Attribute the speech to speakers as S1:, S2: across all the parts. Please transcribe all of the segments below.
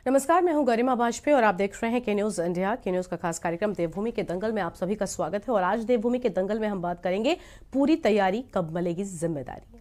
S1: नमस्कार, मैं हूं गरिमा वाजपेयी और आप देख रहे हैं के न्यूज इंडिया। के न्यूज का खास कार्यक्रम देवभूमि के दंगल में आप सभी का स्वागत है। और आज देवभूमि के दंगल में हम बात करेंगे पूरी तैयारी कब मिलेगी जिम्मेदारी।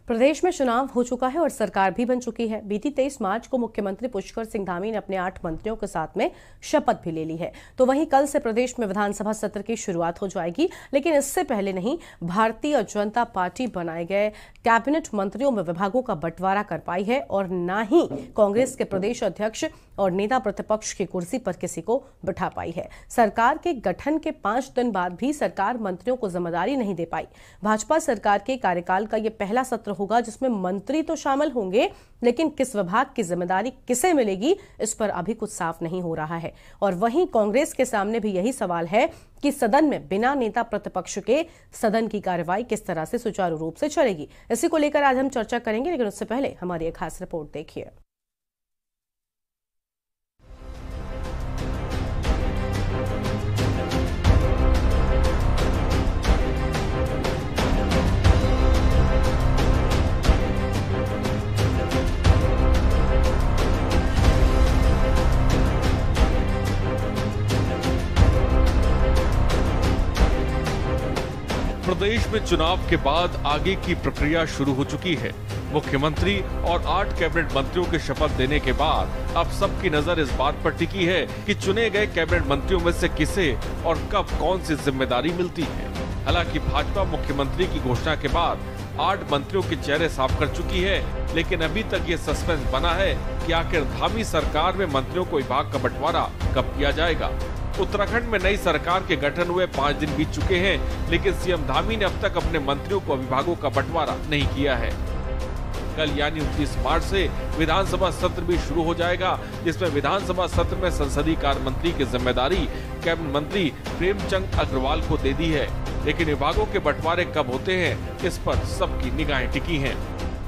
S1: प्रदेश में चुनाव हो चुका है और सरकार भी बन चुकी है। बीती 23 मार्च को मुख्यमंत्री पुष्कर सिंह धामी ने अपने 8 मंत्रियों के साथ में शपथ भी ले ली है। तो वहीं कल से प्रदेश में विधानसभा सत्र की शुरुआत हो जाएगी। लेकिन इससे पहले नहीं भारतीय जनता पार्टी बनाए गए कैबिनेट मंत्रियों में विभागों का बंटवारा कर पाई है और न ही कांग्रेस के प्रदेश अध्यक्ष और नेता प्रतिपक्ष की कुर्सी पर किसी को बिठा पाई है। सरकार के गठन के 5 दिन बाद भी सरकार मंत्रियों को जिम्मेदारी नहीं दे पाई। भाजपा सरकार के कार्यकाल का यह पहला सत्र होगा जिसमें मंत्री तो शामिल होंगे, लेकिन किस विभाग की जिम्मेदारी किसे मिलेगी इस पर अभी कुछ साफ नहीं हो रहा है। और वहीं कांग्रेस के सामने भी यही सवाल है कि सदन में बिना नेता प्रतिपक्ष के सदन की कार्रवाई किस तरह से सुचारू रूप से चलेगी। इसी को लेकर आज हम चर्चा करेंगे, लेकिन उससे पहले हमारी एक खास रिपोर्ट देखिए।
S2: प्रदेश में चुनाव के बाद आगे की प्रक्रिया शुरू हो चुकी है। मुख्यमंत्री और 8 कैबिनेट मंत्रियों के शपथ देने के बाद अब सबकी नजर इस बात पर टिकी है कि चुने गए कैबिनेट मंत्रियों में से किसे और कब कौन सी जिम्मेदारी मिलती है। हालांकि भाजपा मुख्यमंत्री की घोषणा के बाद 8 मंत्रियों के चेहरे साफ कर चुकी है, लेकिन अभी तक ये सस्पेंस बना है कि आखिर धामी सरकार में मंत्रियों को विभाग का बंटवारा कब किया जाएगा। उत्तराखंड में नई सरकार के गठन हुए 5 दिन बीत चुके हैं, लेकिन सीएम धामी ने अब तक अपने मंत्रियों को विभागों का बंटवारा नहीं किया है। कल यानी 29 मार्च से विधानसभा सत्र भी शुरू हो जाएगा, जिसमें विधानसभा सत्र में संसदीय कार्य मंत्री की जिम्मेदारी कैबिनेट मंत्री प्रेमचंद अग्रवाल को दे दी है। लेकिन विभागों के बंटवारे कब होते हैं, इस पर सबकी निगाहें टिकी हैं।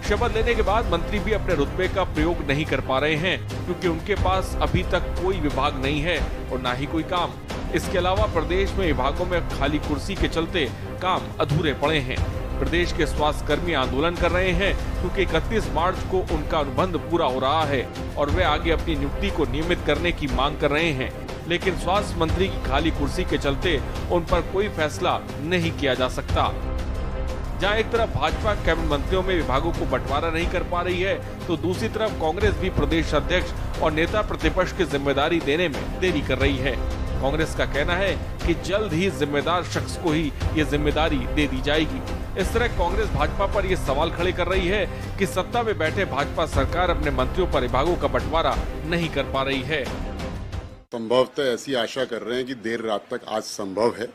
S2: शपथ लेने के बाद मंत्री भी अपने रुतबे का प्रयोग नहीं कर पा रहे हैं, क्योंकि उनके पास अभी तक कोई विभाग नहीं है और न ही कोई काम। इसके अलावा प्रदेश में विभागों में खाली कुर्सी के चलते काम अधूरे पड़े हैं। प्रदेश के स्वास्थ्य कर्मी आंदोलन कर रहे हैं, क्योंकि 31 मार्च को उनका अनुबंध पूरा हो रहा है और वे आगे अपनी नियुक्ति को नियमित करने की मांग कर रहे हैं। लेकिन स्वास्थ्य मंत्री की खाली कुर्सी के चलते उन पर कोई फैसला नहीं किया जा सकता। जहां एक तरफ भाजपा कैबिनेट मंत्रियों में विभागों को बंटवारा नहीं कर पा रही है, तो दूसरी तरफ कांग्रेस भी प्रदेश अध्यक्ष और नेता प्रतिपक्ष की जिम्मेदारी देने में देरी कर रही है। कांग्रेस का कहना है कि जल्द ही जिम्मेदार शख्स को ही ये जिम्मेदारी दे दी जाएगी। इस तरह कांग्रेस भाजपा पर ये सवाल खड़े कर रही है कि सत्ता में बैठे भाजपा सरकार अपने मंत्रियों पर विभागों का बंटवारा नहीं कर पा रही है।
S3: संभवतः ऐसी आशा कर रहे हैं कि देर रात तक आज संभव है।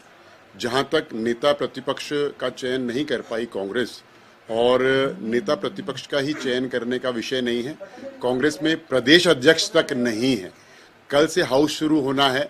S3: जहां तक नेता प्रतिपक्ष का चयन नहीं कर पाई कांग्रेस, और नेता प्रतिपक्ष का ही चयन करने का विषय नहीं है, कांग्रेस में प्रदेश अध्यक्ष तक नहीं है। कल से हाउस शुरू होना है,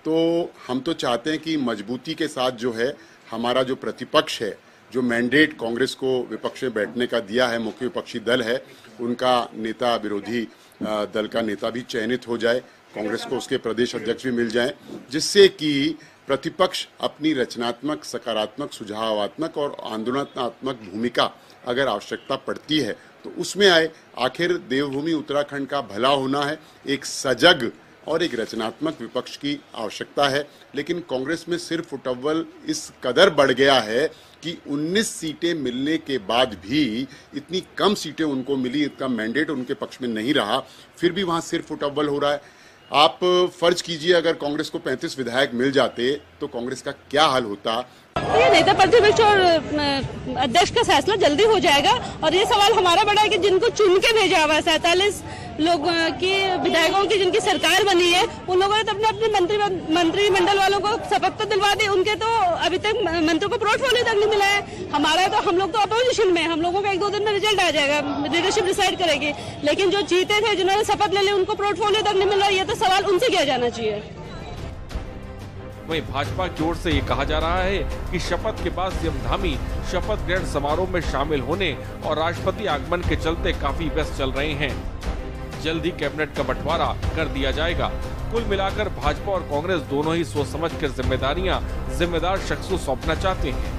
S3: तो हम तो चाहते हैं कि मजबूती के साथ जो है हमारा जो प्रतिपक्ष है, जो मैंडेट कांग्रेस को विपक्ष में बैठने का दिया है, मुख्य विपक्षी दल है, उनका नेता विरोधी दल का नेता भी चयनित हो जाए, कांग्रेस को उसके प्रदेश अध्यक्ष भी मिल जाए, जिससे कि प्रतिपक्ष अपनी रचनात्मक, सकारात्मक, सुझावात्मक और आंदोलनात्मक भूमिका अगर आवश्यकता पड़ती है तो उसमें आए। आखिर देवभूमि उत्तराखंड का भला होना है, एक सजग और एक रचनात्मक विपक्ष की आवश्यकता है। लेकिन कांग्रेस में सिर्फ उटव्वल इस कदर बढ़ गया है कि 19 सीटें मिलने के बाद भी इतनी कम सीटें उनको मिली, इतना मैंडेट उनके पक्ष में नहीं रहा, फिर भी वहां सिर्फ उटव्वल हो रहा है। आप फर्ज कीजिए अगर कांग्रेस को 35 विधायक मिल जाते तो कांग्रेस का क्या हाल होता।
S4: ये नेता प्रतिपक्ष और अध्यक्ष का फैसला जल्दी हो जाएगा। और ये सवाल हमारा बड़ा है कि जिनको चुन के भेजा हुआ है 47 लोग की विधायकों की जिनकी सरकार बनी है, उन लोगों ने तो अपने मंत्रिमंडल वालों को शपथ तो दिलवा दी, उनके तो अभी तक मंत्रियों को पोर्टफोलियो तक नहीं मिला है। हमारा तो हम लोग तो अपोजिशन में, हम लोगों का 1-2 दिन में रिजल्ट आ जाएगा, लीडरशिप डिसाइड करेगी। लेकिन जो जीते थे, जिन्होंने शपथ ले ली, उनको पोर्टफोलियो तक नहीं मिला, ये तो सवाल उनसे किया जाना चाहिए।
S2: वहीं भाजपा की ओर से ये कहा जा रहा है कि शपथ के बाद सीएम धामी शपथ ग्रहण समारोह में शामिल होने और राष्ट्रपति आगमन के चलते काफी व्यस्त चल रहे हैं। जल्द ही कैबिनेट का बंटवारा कर दिया जाएगा। कुल मिलाकर भाजपा और कांग्रेस दोनों ही सोच समझकर जिम्मेदारियां जिम्मेदार शख्स को सौंपना चाहते हैं,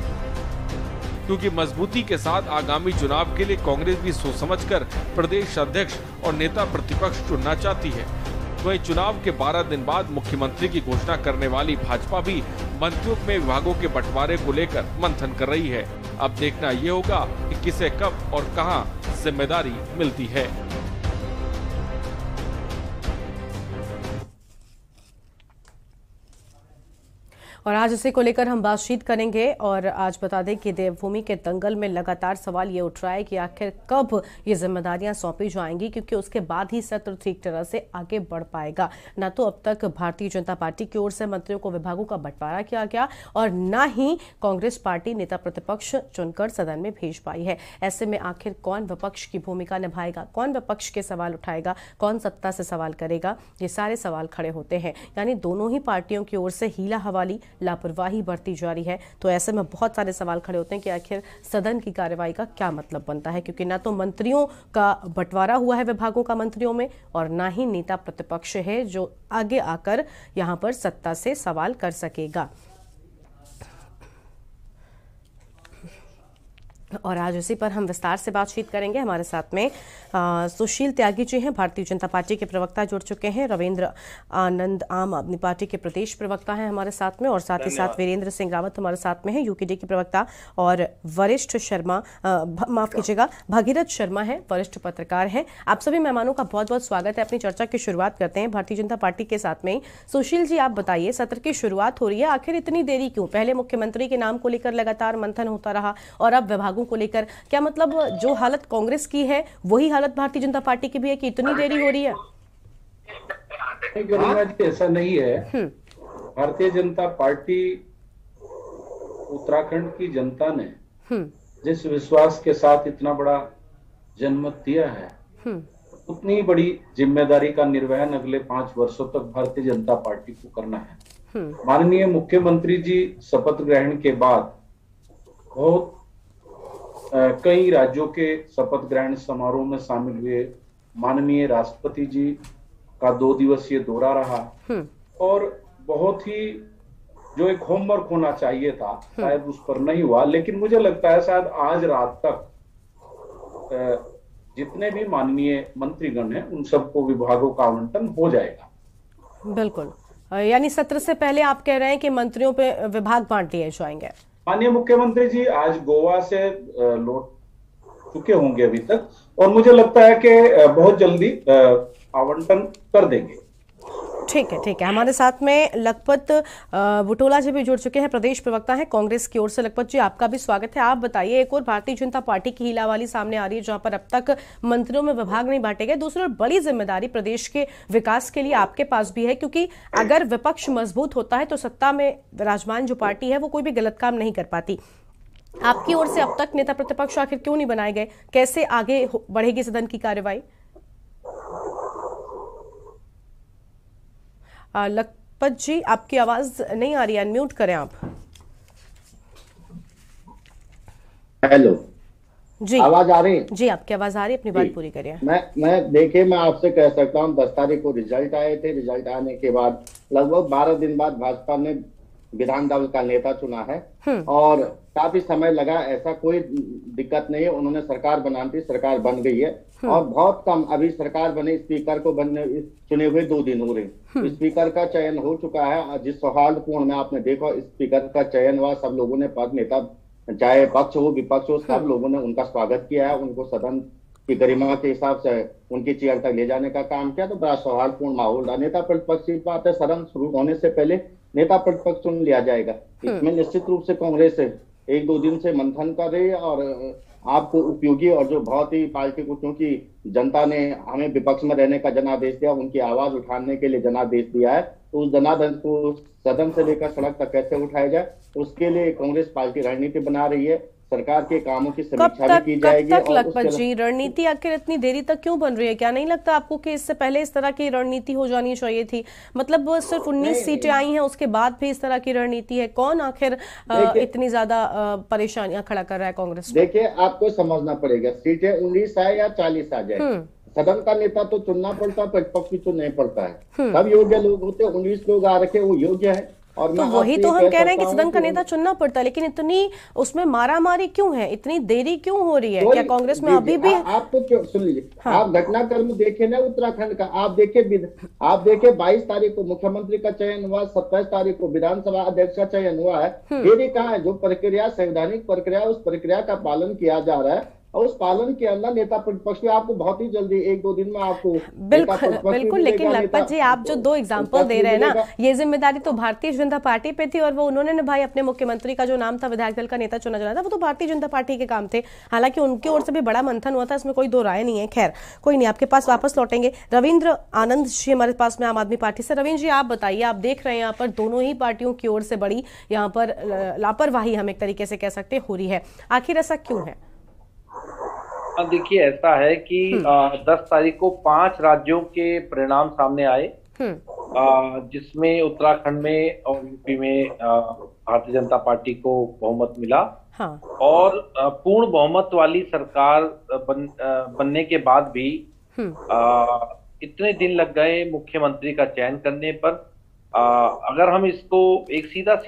S2: क्योंकि मजबूती के साथ आगामी चुनाव के लिए कांग्रेस भी सोच समझकर प्रदेश अध्यक्ष और नेता प्रतिपक्ष चुनना चाहती है। वहीं चुनाव के 12 दिन बाद मुख्यमंत्री की घोषणा करने वाली भाजपा भी मंत्रियों में विभागों के बंटवारे को लेकर मंथन कर रही है। अब देखना ये होगा कि किसे कब और कहां जिम्मेदारी मिलती है।
S1: और आज इसी को लेकर हम बातचीत करेंगे। और आज बता दें कि देवभूमि के दंगल में लगातार सवाल ये उठ रहा है कि आखिर कब ये जिम्मेदारियां सौंपी जाएंगी, क्योंकि उसके बाद ही सत्र ठीक तरह से आगे बढ़ पाएगा। न तो अब तक भारतीय जनता पार्टी की ओर से मंत्रियों को विभागों का बंटवारा किया गया और न ही कांग्रेस पार्टी नेता प्रतिपक्ष चुनकर सदन में भेज पाई है। ऐसे में आखिर कौन विपक्ष की भूमिका निभाएगा, कौन विपक्ष के सवाल उठाएगा, कौन सत्ता से सवाल करेगा, ये सारे सवाल खड़े होते हैं। यानी दोनों ही पार्टियों की ओर से हीला हवाली, लापरवाही बढ़ती जा रही है। तो ऐसे में बहुत सारे सवाल खड़े होते हैं कि आखिर सदन की कार्यवाही का क्या मतलब बनता है, क्योंकि ना तो मंत्रियों का बंटवारा हुआ है विभागों का मंत्रियों में और ना ही नेता प्रतिपक्ष है जो आगे आकर यहां पर सत्ता से सवाल कर सकेगा। और आज उसी पर हम विस्तार से बातचीत करेंगे। हमारे साथ में सुशील त्यागी जी हैं, भारतीय जनता पार्टी के प्रवक्ता जुड़ चुके हैं। रविंद्र आनंद आम आदमी पार्टी के प्रदेश प्रवक्ता हैं हमारे साथ में, और साथ ही साथ वीरेंद्र सिंह रावत हमारे साथ में हैं, यूकेडी के प्रवक्ता। और वरिष्ठ शर्मा माफ कीजिएगा भगीरथ शर्मा है, वरिष्ठ पत्रकार हैं। आप सभी मेहमानों का बहुत बहुत स्वागत है। अपनी चर्चा की शुरुआत करते हैं भारतीय जनता पार्टी के साथ में। सुशील जी, आप बताइए, सत्र की शुरुआत हो रही है, आखिर इतनी देरी क्यों? पहले मुख्यमंत्री के नाम को लेकर लगातार मंथन होता रहा और अब विभागों को लेकर क्या मतलब जो हालत कांग्रेस की है वही हालत भारतीय जनता पार्टी की भी है कि इतनी देरी हो रही है?
S5: ऐसा नहीं है। भारतीय जनता पार्टी उत्तराखंड की जनता ने जिस विश्वास के साथ इतना बड़ा जनमत दिया है, उतनी बड़ी जिम्मेदारी का निर्वहन अगले 5 वर्षों तक भारतीय जनता पार्टी को करना है। माननीय मुख्यमंत्री जी शपथ ग्रहण के बाद बहुत कई राज्यों के शपथ ग्रहण समारोह में शामिल हुए। माननीय राष्ट्रपति जी का 2 दिवसीय दौरा रहा और बहुत ही जो एक होमवर्क होना चाहिए था शायद उस पर नहीं हुआ, लेकिन मुझे लगता है शायद आज रात तक जितने भी माननीय मंत्रीगण हैं उन सबको विभागों का आवंटन हो जाएगा।
S1: बिल्कुल, यानी सत्र से पहले आप कह रहे हैं कि मंत्रियों पे विभाग बांट दिए जाएंगे।
S5: माननीय मुख्यमंत्री जी आज गोवा से लौट चुके होंगे अभी तक, और मुझे लगता है कि बहुत जल्दी आवंटन कर देंगे।
S1: ठीक है। हमारे साथ में लखपत बुटोला जी भी जुड़ चुके हैं, प्रदेश प्रवक्ता हैं कांग्रेस की ओर से। लखपत जी, आपका भी स्वागत है। आप बताइए, एक और भारतीय जनता पार्टी की हीलावाली सामने आ रही है जहां पर अब तक मंत्रियों में विभाग नहीं बांटे गए। दूसरी ओर बड़ी जिम्मेदारी प्रदेश के विकास के लिए आपके पास भी है, क्योंकि अगर विपक्ष मजबूत होता है तो सत्ता में विराजमान जो पार्टी है वो कोई भी गलत काम नहीं कर पाती। आपकी ओर से अब तक नेता प्रतिपक्ष आखिर क्यों नहीं बनाए गए? कैसे आगे बढ़ेगी सदन की कार्यवाही? लखपत जी, आपकी आवाज नहीं आ रही है, अनम्यूट करें आप।
S6: हेलो
S1: जी,
S6: आवाज आ रही है?
S1: जी, आपकी आवाज आ रही है, अपनी बात पूरी करिए।
S6: मैं आपसे कह सकता हूँ 10 तारीख को रिजल्ट आए थे। रिजल्ट आने के बाद लगभग 12 दिन बाद भाजपा ने विधान दल का नेता चुना है और काफी समय लगा। ऐसा कोई दिक्कत नहीं है, उन्होंने सरकार बनानी थी, सरकार बन गई है और बहुत कम अभी सरकार बने, स्पीकर को चुने हुए 2 दिन हो रहे। स्पीकर का चयन हो चुका है। जिस सौहार्दपूर्ण में आपने देखा स्पीकर का चयन हुआ, सब लोगों ने पद नेता चाहे पक्ष हो विपक्ष हो सब लोगों ने उनका स्वागत किया है, उनको सदन की गरिमा के हिसाब से उनकी चेयर तक ले जाने का काम किया। तो बड़ा सौहार्दपूर्ण माहौल रहा। नेता प्रतिपक्ष की बात है, सदन शुरू होने से पहले नेता प्रतिपक्ष चुन लिया जाएगा। इसमें निश्चित रूप से कांग्रेस 1-2 दिन से मंथन कर रही है और आपको उपयोगी और जो बहुत ही पार्टी को, क्योंकि जनता ने हमें विपक्ष में रहने का जनादेश दिया, उनकी आवाज उठाने के लिए जनादेश दिया है, तो उस जनादेश को सदन से लेकर सड़क तक कैसे उठाया जाए उसके लिए कांग्रेस पार्टी रणनीति बना रही है। सरकार के कामों की समीक्षा भी की जाएगी।
S1: कब तक लखपत जी रणनीति आखिर इतनी देरी तक क्यों बन रही है? क्या नहीं लगता आपको कि इससे पहले इस तरह की रणनीति हो जानी चाहिए थी? मतलब वो सिर्फ 19 सीटें आई हैं, उसके बाद भी इस तरह की रणनीति है? कौन आखिर इतनी ज्यादा परेशानियां खड़ा कर रहा है कांग्रेस?
S6: देखिए, आपको समझना पड़ेगा, सीटें 19 आए या 40 आ जाए, सदन का नेता तो चुनना पड़ता है, प्रतिपक्ष भी चुनना पड़ता है। सब योग्य लोग होते हैं, 19 लोग आ रखे, वो योग्य है। और
S1: तो वही तो हम कह रहे हैं कि सदन का नेता चुनना पड़ता है, लेकिन इतनी उसमें मारामारी क्यों है? इतनी देरी क्यों हो रही है? क्या कांग्रेस में अभी भी
S6: आपको क्यों? सुन लीजिए, आप घटनाक्रम देखे ना उत्तराखंड का, आप देखे 22 तारीख को मुख्यमंत्री का चयन हुआ, 27 तारीख को विधानसभा अध्यक्ष का चयन हुआ है। देरी कहाँ है? जो प्रक्रिया, संवैधानिक प्रक्रिया, उस प्रक्रिया का पालन किया जा रहा है, और उस पालन के अंदर नेता प्रतिपक्ष में आपको बहुत ही जल्दी 1-2 दिन में आपको
S1: बिल्कुल। लेकिन लखपत जी, आप जो 2 एग्जांपल दे रहे हैं ना, ये जिम्मेदारी तो भारतीय जनता पार्टी पे थी, और वो उन्होंने निभाई। अपने मुख्यमंत्री का जो नाम था विधायक दल का नेता चुना जाना था, वो तो भारतीय जनता पार्टी के काम थे। हालांकि उनकी ओर से भी बड़ा मंथन हुआ था, इसमें कोई 2 राय नहीं है। खैर कोई नहीं, आपके पास वापस लौटेंगे। रविंद्र आनंद जी हमारे पास में आम आदमी पार्टी से। रविंद्र जी, आप बताइए, आप देख रहे हैं यहाँ पर दोनों ही पार्टियों की ओर से बड़ी यहाँ पर लापरवाही हम एक तरीके से कह सकते हो रही है। आखिर ऐसा क्यों है?
S5: देखिए, ऐसा है कि 10 तारीख को 5 राज्यों के परिणाम सामने आए, जिसमें उत्तराखंड में और यूपी में भारतीय जनता पार्टी को बहुमत मिला। हाँ। और पूर्ण बहुमत वाली सरकार बनने के बाद भी इतने दिन लग गए मुख्यमंत्री का चयन करने पर। अगर हम इसको एक सीधा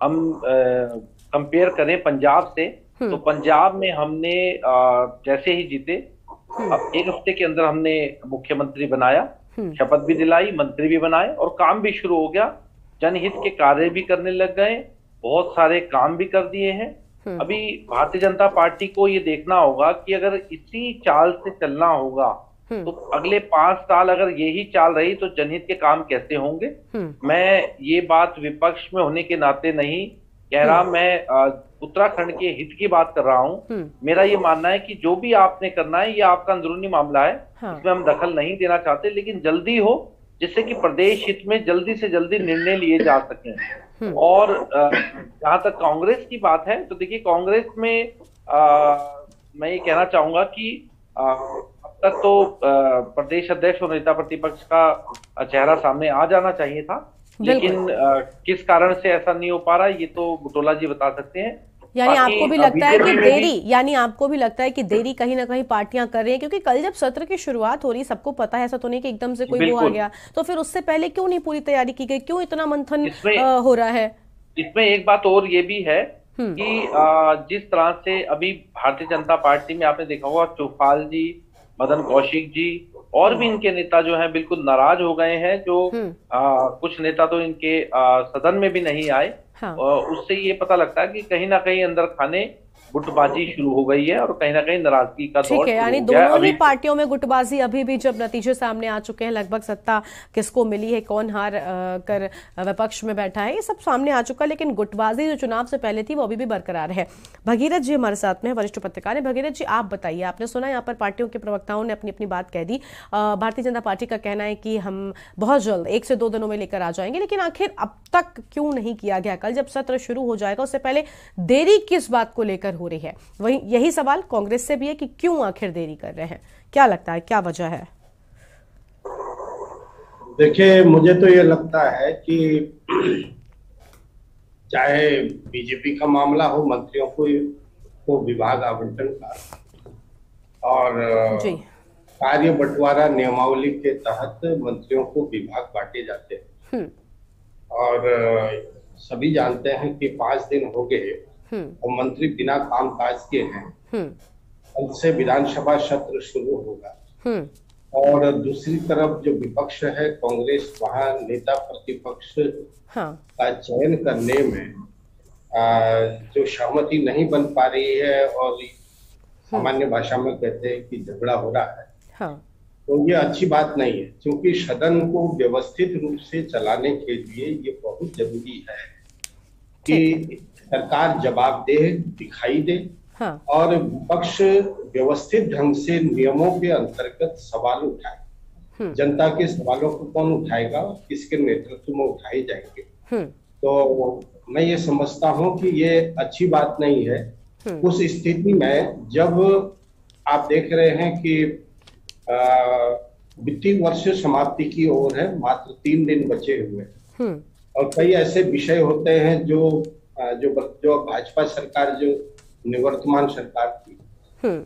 S5: हम कंपेयर करें पंजाब से, तो पंजाब में हमने जैसे ही जीते, अब 1 हफ्ते के अंदर हमने मुख्यमंत्री बनाया, शपथ भी दिलाई, मंत्री भी बनाए, और काम भी शुरू हो गया। जनहित के कार्य भी करने लग गए, बहुत सारे काम भी कर दिए हैं। अभी भारतीय जनता पार्टी को ये देखना होगा कि अगर इसी चाल से चलना होगा तो अगले 5 साल अगर यही चाल रही तो जनहित के काम कैसे होंगे। मैं ये बात विपक्ष में होने के नाते नहीं कह रहा, मैं उत्तराखंड के हित की बात कर रहा हूँ। मेरा ये मानना है कि जो भी आपने करना है, ये आपका अंदरूनी मामला है, इसमें हम दखल नहीं देना चाहते, लेकिन जल्दी हो, जिससे कि प्रदेश हित में जल्दी से जल्दी निर्णय लिए जा सकें। और जहां तक कांग्रेस की बात है, तो देखिए, कांग्रेस में मैं ये कहना चाहूंगा कि अब तक तो प्रदेश अध्यक्ष और नेता प्रतिपक्ष का चेहरा सामने आ जाना चाहिए था, लेकिन किस कारण से ऐसा नहीं हो पा रहा, ये तो बुटोला जी बता सकते हैं।
S1: यानी आपको भी लगता है कि देरी, कहीं ना कहीं पार्टियां कर रही हैं? क्योंकि कल जब सत्र की शुरुआत हो रही, सबको पता है, ऐसा तो नहीं कि एकदम से कोई वो आ गया, तो फिर उससे पहले क्यों नहीं पूरी तैयारी की गई? क्यों इतना मंथन हो रहा है?
S5: इसमें एक बात और ये भी है कि जिस तरह से अभी भारतीय जनता पार्टी में आपने देखा होगा, चौपाल जी, मदन कौशिक जी और भी इनके नेता जो हैं बिल्कुल नाराज हो गए हैं। जो कुछ नेता तो इनके सदन में भी नहीं आए। हाँ। उससे ये पता लगता है कि कहीं ना कहीं अंदर खाने गुटबाजी शुरू हो गई है और कहीं ना कहीं नाराजगी का दौर।
S1: ठीक है, यानी दोनों ही पार्टियों में गुटबाजी अभी भी, जब नतीजे सामने आ चुके हैं, लगभग सत्ता किसको मिली है, कौन हार कर विपक्ष में बैठा है, ये सब सामने आ चुका है, लेकिन गुटबाजी जो चुनाव से पहले थी वो अभी भी बरकरार है। भगीरथ जी हमारे साथ में, वरिष्ठ पत्रकार है। भगीरथ जी, आप बताइए, आपने सुना यहाँ पर पार्टियों के प्रवक्ताओं ने अपनी अपनी बात कह दी। भारतीय जनता पार्टी का कहना है कि हम बहुत जल्द 1 से 2 दिनों में लेकर आ जाएंगे, लेकिन आखिर अब तक क्यों नहीं किया गया? कल जब सत्र शुरू हो जाएगा उससे पहले देरी किस बात को लेकर हो रही है? वही यही सवाल कांग्रेस से भी है कि क्यों आखिर देरी कर रहे हैं? क्या लगता है, क्या वजह है?
S7: देखिए, मुझे तो ये लगता है कि चाहे बीजेपी का मामला हो, मंत्रियों को विभाग आवंटन का, और कार्य बंटवारा नियमावली के तहत मंत्रियों को विभाग बांटे जाते हैं। और सभी जानते हैं कि 5 दिन हो गए और मंत्री बिना काम काज के हैं। कल से विधानसभा सत्र शुरू होगा, और दूसरी तरफ जो विपक्ष है कांग्रेस, वहां नेता प्रतिपक्ष का चयन करने में जो सहमति नहीं बन पा रही है, और सामान्य भाषा में कहते हैं कि झगड़ा हो रहा है। तो ये अच्छी बात नहीं है, क्योंकि सदन को व्यवस्थित रूप से चलाने के लिए ये बहुत जरूरी है कि सरकार जवाबदेह दिखाई दे। और विपक्ष व्यवस्थित ढंग से नियमों के अंतर्गत सवाल उठाए। जनता के सवालों को कौन उठाएगा, किसके नेतृत्व में उठाए जाएंगे? तो मैं ये समझता हूं कि ये अच्छी बात नहीं है। उस स्थिति में जब आप देख रहे हैं कि वित्तीय वर्ष समाप्ति की ओर है, मात्र 3 दिन बचे हुए हैं और कई ऐसे विषय होते हैं जो भाजपा सरकार, जो निवर्तमान सरकार थी,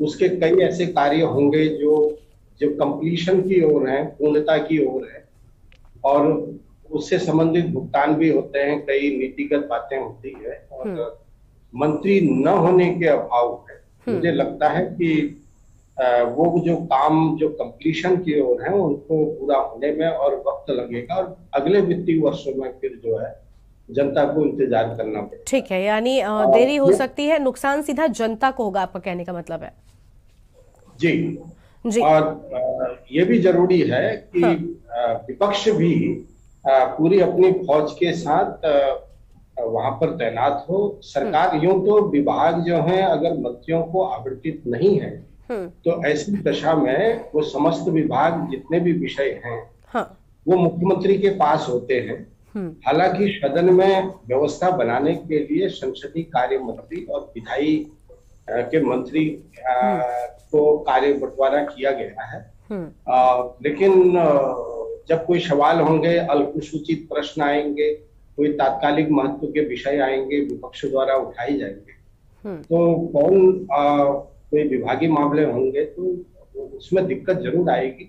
S7: उसके कई ऐसे कार्य होंगे जो कंप्लीशन की ओर है, पूर्णता की ओर है और उससे संबंधित भुगतान भी होते हैं, कई नीतिगत बातें होती है और मंत्री न होने के अभाव है मुझे लगता है कि वो जो काम जो कंप्लीशन की ओर है उनको पूरा होने में और वक्त लगेगा और अगले वित्तीय वर्षों में फिर जो है जनता को इंतजार करना पड़ेगा।
S1: ठीक है, यानी देरी हो सकती है, नुकसान सीधा जनता को होगा, आपका कहने का मतलब है?
S7: जी। और ये भी जरूरी है कि विपक्ष भी पूरी अपनी फौज के साथ वहां पर तैनात हो। सरकार यूं तो विभाग जो है अगर मंत्रियों को आवंटित नहीं है तो ऐसी दशा में वो समस्त विभाग जितने भी विषय हैं वो मुख्यमंत्री के पास होते हैं। हालांकि सदन में व्यवस्था बनाने के लिए संसदीय कार्य मंत्री और विधायी के मंत्री को कार्य बंटवारा किया गया है, लेकिन जब कोई सवाल होंगे, अल्पसूचित प्रश्न आएंगे, कोई तात्कालिक महत्व के विषय आएंगे, विपक्ष द्वारा उठाए जाएंगे तो कोई विभागीय मामले होंगे तो उसमें दिक्कत जरूर आएगी।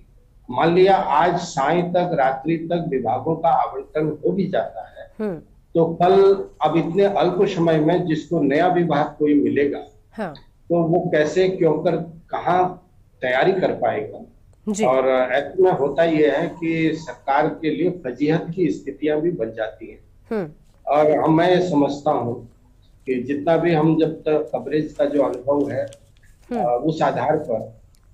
S7: मान लिया आज साय तक, रात्रि तक विभागों का आवंटन हो भी जाता है तो कल अब इतने अल्प समय में जिसको नया विभाग कोई मिलेगा तो वो कैसे, क्यों कर, कहाँ तैयारी कर पाएगा। और ऐसे में होता यह है कि सरकार के लिए फजीहत की स्थितियां भी बन जाती हैं और मैं समझता हूँ कि जितना भी हम जब तक कवरेज का जो अनुभव है उस आधार पर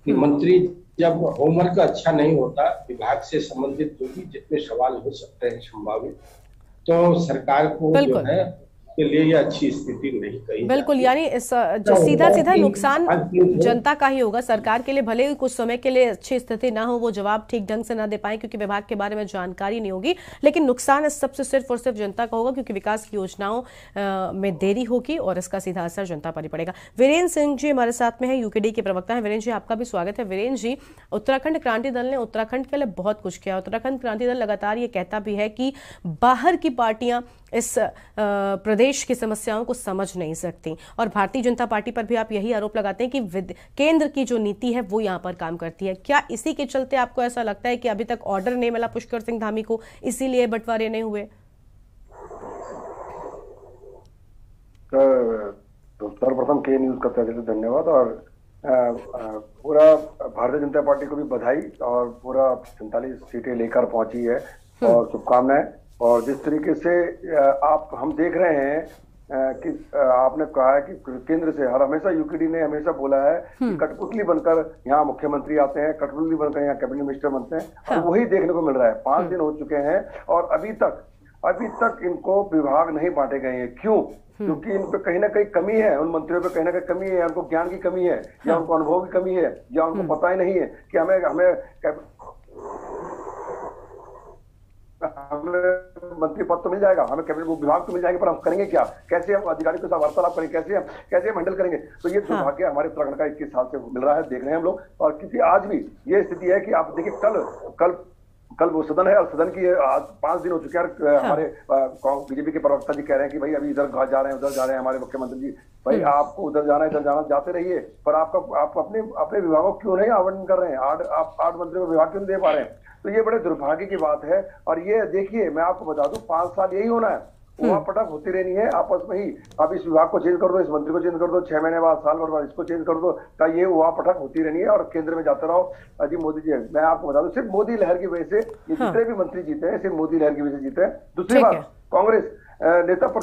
S7: कि मंत्री जब होमवर्क अच्छा नहीं होता विभाग से संबंधित जो भी जितने सवाल हो सकते हैं संभावित, तो सरकार को जो है के लिए ये अच्छी स्थिति नहीं कही।
S1: बिल्कुल, यानी इस जो सीधा नुकसान जनता का ही होगा। सरकार के लिए भले ही कुछ समय के लिए अच्छी स्थिति ना हो, वो जवाब ठीक ढंग से ना दे पाए क्योंकि विभाग के बारे में जानकारी नहीं होगी, लेकिन नुकसान इस सबसे सिर्फ और सिर्फ जनता का होगा क्योंकि विकास की योजनाओं में देरी होगी और इसका सीधा असर जनता पर ही पड़ेगा। वीरेंद्र सिंह जी हमारे साथ में है, यूकेडी के प्रवक्ता है। वीरेंद्र जी, आपका भी स्वागत है। वीरेंद्र जी, उत्तराखंड क्रांति दल ने उत्तराखंड के लिए बहुत कुछ किया। उत्तराखंड क्रांति दल लगातार ये कहता भी है कि बाहर की पार्टियां इस प्रदेश की समस्याओं को समझ नहीं सकती और भारतीय जनता पार्टी पर भी आप यही आरोप लगाते हैं कि केंद्र की जो नीति है वो यहाँ पर काम करती है। क्या इसी के चलते आपको ऐसा लगता है कि अभी तक ऑर्डर नहीं मिला पुष्कर सिंह धामी को, इसीलिए बंटवारे नहीं हुए?
S8: तो सर्वप्रथम के न्यूज का तहे दिल से धन्यवाद और पूरा भारतीय जनता पार्टी को भी बधाई और पूरा 47 सीटें लेकर पहुंची है और शुभकामनाएं। और जिस तरीके से हम देख रहे हैं कि आपने कहा है कि केंद्र से हमेशा यूकेडी ने हमेशा बोला है कि कठपुतली बनकर यहाँ मुख्यमंत्री आते हैं, कठपुतली बनकर यहाँ कैबिनेट मिनिस्टर बनते हैं और वही देखने को मिल रहा है। 5 दिन हो चुके हैं और अभी तक इनको विभाग नहीं बांटे गए हैं। क्यों? क्योंकि इन पे कहीं ना कहीं कमी है, उन मंत्रियों पे कहीं ना कहीं कमी है, उनको ज्ञान की कमी है या उनको अनुभव की कमी है या उनको पता ही नहीं है कि हमें मंत्री पद तो मिल जाएगा, हमें कैबिनेट विभाग तो मिल जाएंगे, पर हम करेंगे क्या, कैसे हम अधिकारियों के साथ वार्तालाप करेंगे, कैसे हम हैंडल करेंगे। तो ये दुर्भाग्य हमारे उत्तराखंड का 21 साल से मिल रहा है, देख रहे हैं हम लोग। और क्योंकि आज भी ये स्थिति है कि आप देखिए कल वो सदन है और सदन की आज 5 दिन हो चुके हैं। हमारे बीजेपी के प्रवक्ता जी कह रहे हैं कि भाई अभी इधर जा रहे हैं, उधर जा रहे हैं हमारे मुख्यमंत्री जी। भाई आपको उधर जाना है, इधर जाना, जाते रहिए, पर आप अपने विभागों क्यों नहीं आवंटन कर रहे हैं? 8 मंत्रियों को विभाग क्यों नहीं दे पा रहे हैं? तो ये बड़े दुर्भाग्य की बात है। और ये देखिए, मैं आपको बता दूं, 5 साल यही होना है, वहां पटक होती रहनी है आपस में ही। अब इस विभाग को चेंज कर दो, इस मंत्री को चेंज कर दो, 6 महीने बाद, साल भर बाद इसको चेंज कर दो, तो ये वहां पटक होती रहनी है और केंद्र में जाते रहो। अजी मोदी जी, मैं आपको बता दूं, सिर्फ मोदी लहर की वजह से ये जितने भी मंत्री जीते हैं, सिर्फ मोदी लहर की वजह से जीते हैं। दूसरी बात, कांग्रेस नेता पर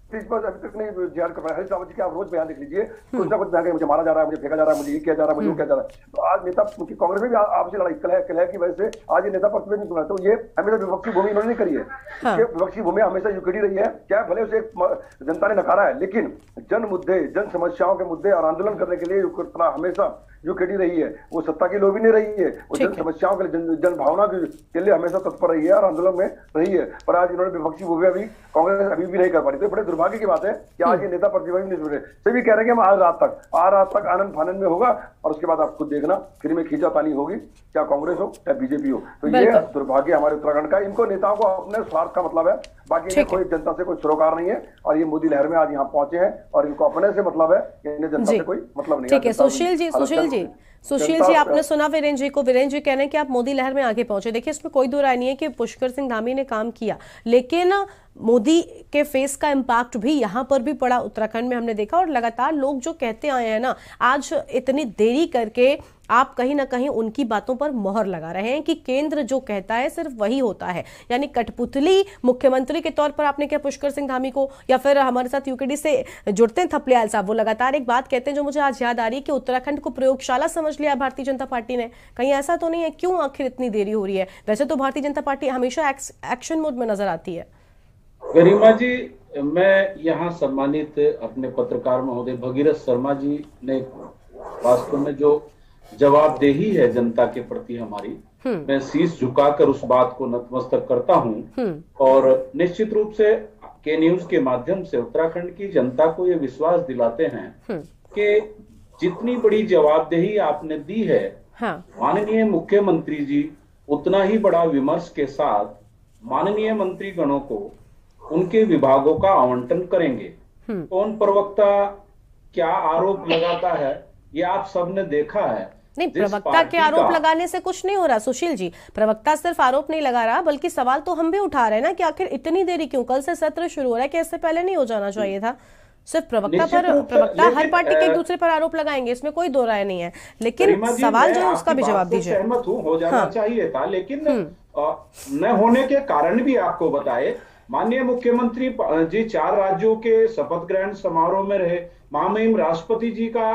S8: इस पर अभी तक नहीं बयान कर पाया। हरीश रावत जी के आप रोज बयान देख लीजिए, कुछ ना कुछ बयान, मुझे मारा जा रहा है, मुझे फेंका जा रहा है, मुझे ये किया जा रहा है, मुझे वो किया जा रहा है। तो आज नेता कांग्रेस में भी आपसी लड़ाई कलह की वजह से आज ये नेता पक्ष में नहीं सुना। तो ये हमेशा विपक्षी भूमि इन्होंने नहीं करी है। विपक्षी भूमि हमेशा यूकेडी रही है, क्या भले उसे जनता ने नकारा है, लेकिन जन मुद्दे, जन समस्याओं के मुद्दे और आंदोलन करने के लिए हमेशा जो खड़ी रही है, वो सत्ता की लोभी नहीं रही है, वो जन समस्याओं के लिए, जन भावना के लिए हमेशा तत्पर रही है और आंदोलन में रही है। पर आज इन्होंने विपक्षी भूमिका भी कांग्रेस अभी भी नहीं कर पा रही। तो बड़े दुर्भाग्य की बात है कि आज ये नेता प्रतिपक्ष नहीं सुन रहे। सभी कह रहे हैं कि हम आज रात तक आनंद फानंद में होगा और उसके बाद आप खुद देखना फिर में खींचातानी होगी, क्या कांग्रेस हो या बीजेपी हो। तो ये दुर्भाग्य हमारे उत्तराखंड का। इनको नेताओं को अपने स्वार्थ का मतलब है, बाकी कोई जनता से कोई सरोकार नहीं है। और ये मोदी लहर में आज यहाँ पहुंचे हैं और इनको अपने से मतलब है, इन्हें जनता से कोई मतलब नहीं है।
S1: ठीक है, सुशील जी आपने सुना वीरेंद्र जी को। वीरेंद्र जी कह रहे हैं कि आप मोदी लहर में आगे पहुंचे। देखिए, इसमें कोई दो राय नहीं है कि पुष्कर सिंह धामी ने काम किया, लेकिन मोदी के फेस का इम्पैक्ट भी यहाँ पर भी पड़ा उत्तराखंड में, हमने देखा। और लगातार लोग जो कहते आए हैं ना, आज इतनी देरी करके आप कहीं ना कहीं उनकी बातों पर मोहर लगा रहे हैं कि केंद्र जो कहता है सिर्फ वही होता है। यानी कठपुतली मुख्यमंत्री के तौर पर आपने क्या पुष्कर सिंह धामी को, या फिर हमारे साथ यूकेडी से जुड़ते हैं थपलियाल साहब, वो लगातार एक बात कहते हैं जो मुझे आज याद आ रही है कि उत्तराखंड को प्रयोगशाला समझ लिया भारतीय जनता पार्टी ने। कहीं ऐसा तो नहीं है? क्यों आखिर इतनी देरी हो रही है? वैसे तो भारतीय जनता पार्टी हमेशा एक्शन मोड में नजर आती है।
S5: गरिमा जी, मैं यहाँ सम्मानित अपने पत्रकार महोदय भगीरथ शर्मा जी ने वास्तव में जो जवाबदेही है जनता के प्रति हमारी, मैं शीश झुकाकर उस बात को नतमस्तक करता हूँ। और निश्चित रूप से के न्यूज के माध्यम से उत्तराखंड की जनता को ये विश्वास दिलाते हैं कि जितनी बड़ी जवाबदेही आपने दी है, माननीय मुख्यमंत्री जी उतना ही बड़ा विमर्श के साथ माननीय मंत्री गणों को उनके विभागों का आवंटन करेंगे। कौन प्रवक्ता क्या आरोप लगाता है ये आप सबने देखा है।
S1: नहीं, प्रवक्ता के आरोप लगाने से कुछ नहीं हो रहा सुशील जी। प्रवक्ता सिर्फ आरोप नहीं लगा रहा, बल्कि सवाल तो हम भी उठा रहे हैं ना कि आखिर इतनी देरी क्यों? कल से सत्र शुरू हो रहा है कि इससे पहले नहीं हो जाना चाहिए था? सिर्फ प्रवक्ता हर पार्टी के एक दूसरे पर आरोप लगाएंगे, इसमें कोई दो राय नहीं है, लेकिन सवाल जो है उसका भी जवाब दीजिए।
S5: सहमत हूँ, हो जाना चाहिए था, लेकिन न होने के कारण भी आपको बताए। माननीय मुख्यमंत्री जी 4 राज्यों के शपथ ग्रहण समारोह में रहे, महामहिम राष्ट्रपति जी का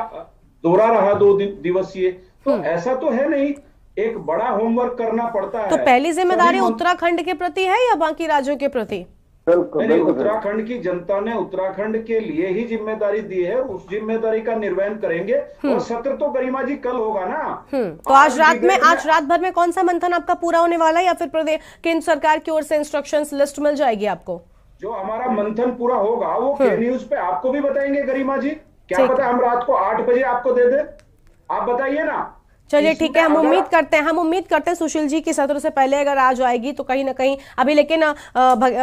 S5: दौरा रहा 2 दिवसीय। तो ऐसा तो है नहीं, एक बड़ा होमवर्क करना पड़ता है।
S1: तो पहली जिम्मेदारी उत्तराखंड के प्रति है या बाकी राज्यों के प्रति?
S5: नहीं, उत्तराखंड की जनता ने उत्तराखंड के लिए ही जिम्मेदारी दी है, उस जिम्मेदारी का निर्वहन करेंगे। और सत्र तो गरिमा जी कल होगा ना।
S1: तो आज रात भर में कौन सा मंथन आपका पूरा होने वाला है, या फिर प्रदेश केंद्र सरकार की ओर से इंस्ट्रक्शंस लिस्ट मिल जाएगी आपको?
S5: जो हमारा मंथन पूरा होगा वो के न्यूज पे आपको भी बताएंगे गरिमा जी। क्या पता हम रात को 8 बजे आपको दे दे, आप बताइए ना।
S1: चलिए ठीक है, हम उम्मीद करते हैं सुशील जी की सत्र से पहले अगर आ जाएगी तो कहीं ना कहीं अभी। लेकिन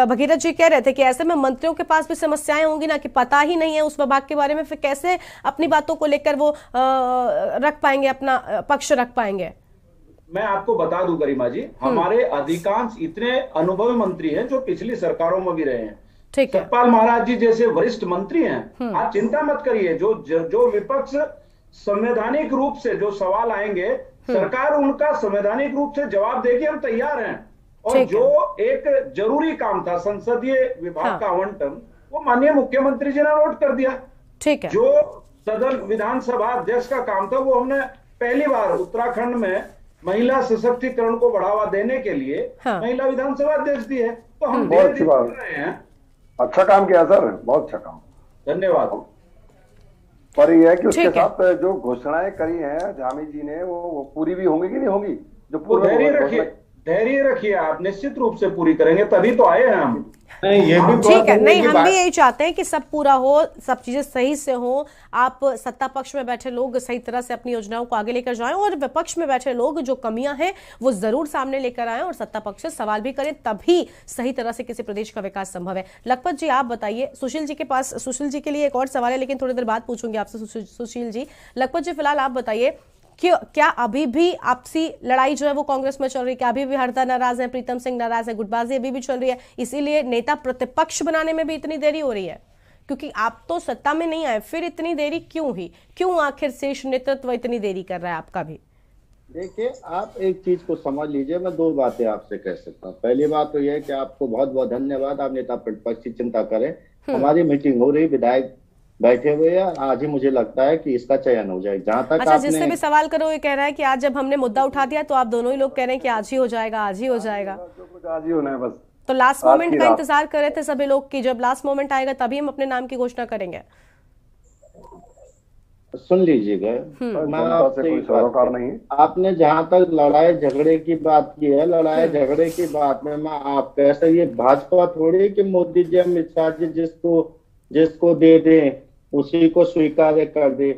S1: भगीरथ जी कह रहे थे कि ऐसे में मंत्रियों के पास भी समस्याएं होंगी ना, कि पता ही नहीं है उस विभाग के बारे में, फिर कैसे अपनी बातों को लेकर वो रख पाएंगे, अपना पक्ष रख पाएंगे।
S5: मैं आपको बता दूं गरिमा जी, हमारे अधिकांश इतने अनुभवी मंत्री हैं जो पिछली सरकारों में भी रहे हैं।
S1: ठीक है,
S5: सतपाल महाराज जी जैसे वरिष्ठ मंत्री हैं। आप चिंता मत करिए, जो विपक्ष संवैधानिक रूप से जो सवाल आएंगे, सरकार उनका संवैधानिक रूप से जवाब देगी, हम तैयार हैं। और जो एक जरूरी काम था संसदीय विभाग का आवंटन, वो माननीय मुख्यमंत्री जी ने नोट कर दिया।
S1: ठीक है,
S5: जो सदन विधानसभा अध्यक्ष का काम था, वो हमने पहली बार उत्तराखंड में महिला सशक्तिकरण को बढ़ावा देने के लिए महिला विधानसभा अध्यक्ष दी है। तो हम
S8: बहुत अच्छी बात है, अच्छा काम किया सर, बहुत अच्छा काम,
S5: धन्यवाद।
S8: पर यह है कि उसके साथ जो घोषणाएं करी हैं धामी जी ने, वो पूरी भी होंगी कि नहीं होंगी? जो
S5: धैर्य रखिए, आप निश्चित रूप से पूरी करेंगे, तभी तो आए हैं हम।
S1: नहीं, ये भी ठीक है, नहीं हम भी यही चाहते हैं कि सब पूरा हो, सब चीजें सही से हो। आप सत्ता पक्ष में बैठे लोग सही तरह से अपनी योजनाओं को आगे लेकर जाएं, और विपक्ष में बैठे लोग जो कमियां हैं वो जरूर सामने लेकर आएं, और सत्ता पक्ष से सवाल भी करें, तभी सही तरह से किसी प्रदेश का विकास संभव है। लखपत जी आप बताइए, सुशील जी के लिए एक और सवाल है, लेकिन थोड़ी देर बाद पूछूंगी आपसे सुशील जी। लखपत जी फिलहाल आप बताइए, क्या अभी भी आपसी लड़ाई जो है वो कांग्रेस में चल रही है? क्या अभी भी हरदा नाराज है, प्रीतम सिंह नाराज है, गुटबाजी अभी भी चल रही है, इसीलिए नेता प्रतिपक्ष बनाने में भी इतनी देरी हो रही है? क्योंकि आप तो सत्ता में नहीं आए, फिर इतनी देरी क्यों हुई? क्यों आखिर शीर्ष नेतृत्व इतनी देरी कर रहा है आपका भी?
S6: देखिए, आप एक चीज को समझ लीजिए, मैं दो बातें आपसे कह सकता हूँ। पहली बात तो यह है कि आपको बहुत बहुत धन्यवाद, आप नेता प्रतिपक्ष की चिंता करें। हमारी मीटिंग हो रही, विधायक बैठे हुए हैं, आज ही मुझे लगता है कि इसका चयन हो जाए। जहां तक
S1: अच्छा, जिससे भी सवाल करो ये कह रहा है कि आज जब हमने मुद्दा उठा दिया तो आप दोनों ही लोग कह रहे हैं कि आज ही हो जाएगा, आज ही हो जाएगा।
S8: जो कुछ आज ही होना है बस।
S1: तो लास्ट मोमेंट का इंतजार कर रहे थे सभी लोग कि जब लास्ट मोमेंट आएगा तभी हम अपने नाम की घोषणा करेंगे।
S6: सुन लीजिएगा, मैं आपसे
S8: कोई सरोकार नहीं।
S6: आपने जहां तक लड़ाई झगड़े की बात की है, लड़ाई झगड़े की बात में मैं आप कैसे, ये भाजपा थोड़ी कि मोदी जी अमित शाह जी जिसको दे दें उसी को स्वीकार कर दे।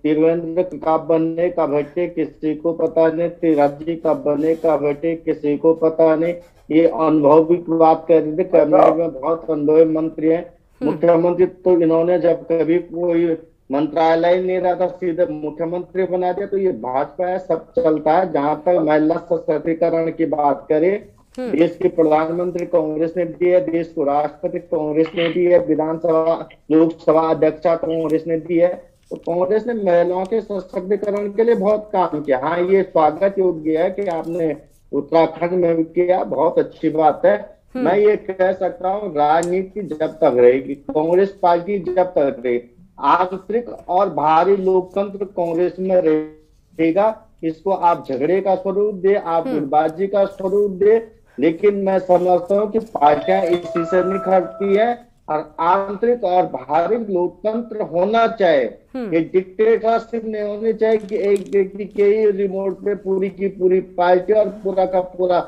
S6: त्रिवेंद्र कब बने का भट्टे किसी को पता नहीं, तिराज जी कब बने का भट्टे किसी को पता नहीं। ये अनुभव की बात कर रहे थे, कर्नाटक में बहुत अनुभवी मंत्री है। मुख्यमंत्री तो इन्होंने जब कभी कोई मंत्रालय नहीं रहा था, सीधे मुख्यमंत्री बना दिया। तो ये भाजपा है, सब चलता है। जहां तक महिला सशक्तिकरण की बात करें, देश के प्रधानमंत्री कांग्रेस ने दी है, देश को राष्ट्रपति कांग्रेस ने दी है, विधानसभा लोकसभा अध्यक्षा कांग्रेस ने दी है। तो कांग्रेस ने महिलाओं के सशक्तिकरण के लिए बहुत काम किया। हाँ, ये स्वागत योग्य है कि आपने उत्तराखंड में भी किया, बहुत अच्छी बात है। मैं ये कह सकता हूँ, राजनीति जब तक रहेगी, कांग्रेस पार्टी जब तक रहेगी, आंतरिक और बाहरी लोकतंत्र कांग्रेस में रहेगा। इसको आप झगड़े का स्वरूप दे, आप गुटबाजी का स्वरूप दे, लेकिन मैं समझता हूँ कि पार्टियां इसी से निखरती है। और आंतरिक और बाहरी लोकतंत्र होना चाहिए, ये डिक्टेटरशिप नहीं होनी चाहिए कि एक व्यक्ति के ही रिमोट पे पूरी की पूरी पार्टी और पूरा का पूरा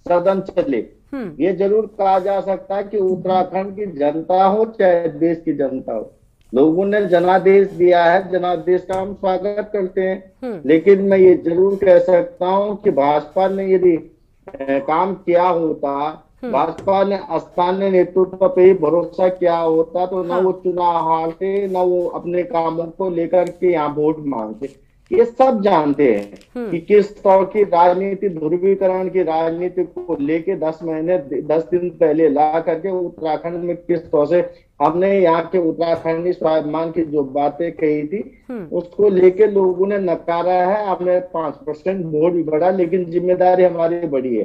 S6: सदन चले। ये जरूर कहा जा सकता है कि उत्तराखंड की जनता हो चाहे देश की जनता हो, लोगों ने जनादेश दिया है, जनादेश का हम स्वागत करते हैं। लेकिन मैं ये जरूर कह सकता हूँ कि भाजपा ने यदि काम किया होता, भाजपा ने स्थानीय नेतृत्व पे ही भरोसा किया होता, तो न वो चुनाव हारते, न वो अपने कामों को लेकर के यहाँ वोट मांगते। ये सब जानते हैं कि किस तरह की राजनीति, ध्रुवीकरण की राजनीति को लेके 10 दिन पहले ला करके उत्तराखंड में किस तरह से हमने यहाँ के उत्तराखंडी स्वाभिमान की जो बातें कही थी उसको लेके लोगों ने नकारा है। हमने 5% वोट भी बढ़ा, लेकिन जिम्मेदारी हमारी बड़ी है।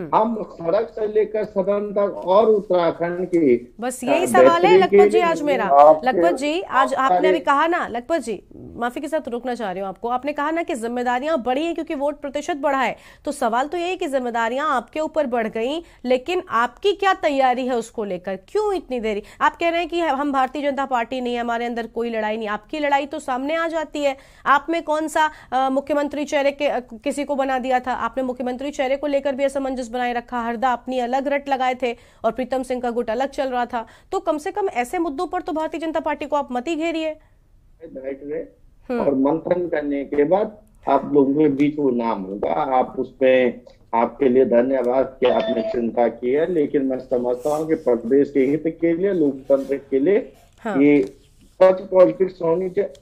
S6: हम सड़क से लेकर सदन तक और उत्तराखंड की,
S1: बस यही सवाल है लखपत जी आज मेरा। लखपत जी, आज आपने अभी कहा ना, लखपत जी माफी के साथ रोकना चाह रही हूँ आपको, आपने कहा ना कि जिम्मेदारियां बढ़ी हैं क्योंकि वोट प्रतिशत बढ़ा है। तो सवाल तो यही कि जिम्मेदारियां आपके ऊपर बढ़ गई, लेकिन आपकी क्या तैयारी है उसको लेकर? क्यों इतनी देरी? आप कह रहे हैं कि हम भारतीय जनता पार्टी नहीं है, हमारे अंदर कोई लड़ाई नहीं। आपकी लड़ाई तो सामने आ जाती है। आप में कौन सा मुख्यमंत्री चेहरे के किसी को बना दिया था? आपने मुख्यमंत्री चेहरे को लेकर भी असमंजस बनाए रखा, हरदा अपनी अलग रट लगाए थे और प्रीतम सिंह का गुट अलग चल रहा था। तो कम से कम ऐसे मुद्दों पर तो भारतीय जनता पार्टी को आप मत ही घेरिए।
S6: और मंथन करने के बाद आप लोगों के बीच वो नाम होगा। आप उसमें, आपके लिए धन्यवाद कि आपने चिंता की है, लेकिन मैं समझता हूँ कि प्रदेश के हित के लिए, लोकतंत्र के लिए ये स्वच्छ पॉलिटिक्स होनी चाहिए।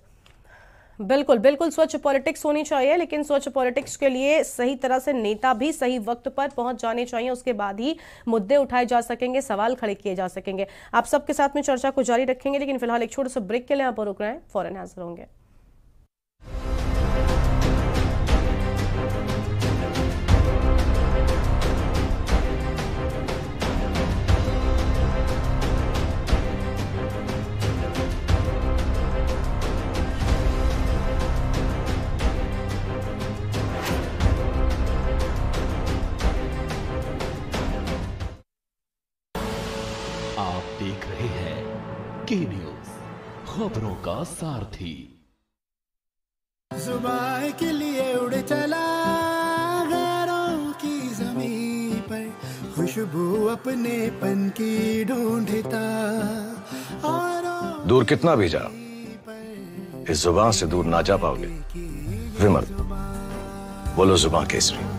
S1: बिल्कुल बिल्कुल स्वच्छ पॉलिटिक्स होनी चाहिए, लेकिन स्वच्छ पॉलिटिक्स के लिए सही तरह से नेता भी सही वक्त पर पहुंच जाने चाहिए। उसके बाद ही मुद्दे उठाए जा सकेंगे, सवाल खड़े किए जा सकेंगे। आप सबके साथ में चर्चा को जारी रखेंगे, लेकिन फिलहाल एक छोटे से ब्रेक के लिए यहाँ पर रुक रहे हैं, फौरन हाजिर होंगे।
S9: देख रहे हैं के न्यूज, खबरों का सारथी।
S10: जुबान के लिए उड़ चला गैरों की ज़मीं पर, खुशबू अपने पन की ढूंढता।
S11: दूर कितना भी जा, इस जुबान से दूर ना जा पाओगे। विमल, बोलो जुबान केसरी।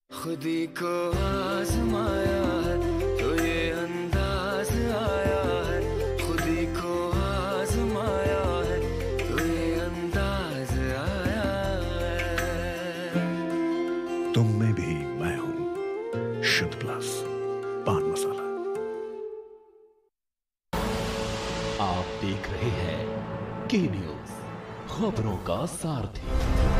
S10: खुदी को आजमाया है तो ये अंदाज आया है, खुदी को आजमाया है तो ये अंदाज आया है।
S9: तुम में भी मैं हूं, शुद्ध प्लस पान मसाला। आप
S12: खबरों का सारथी।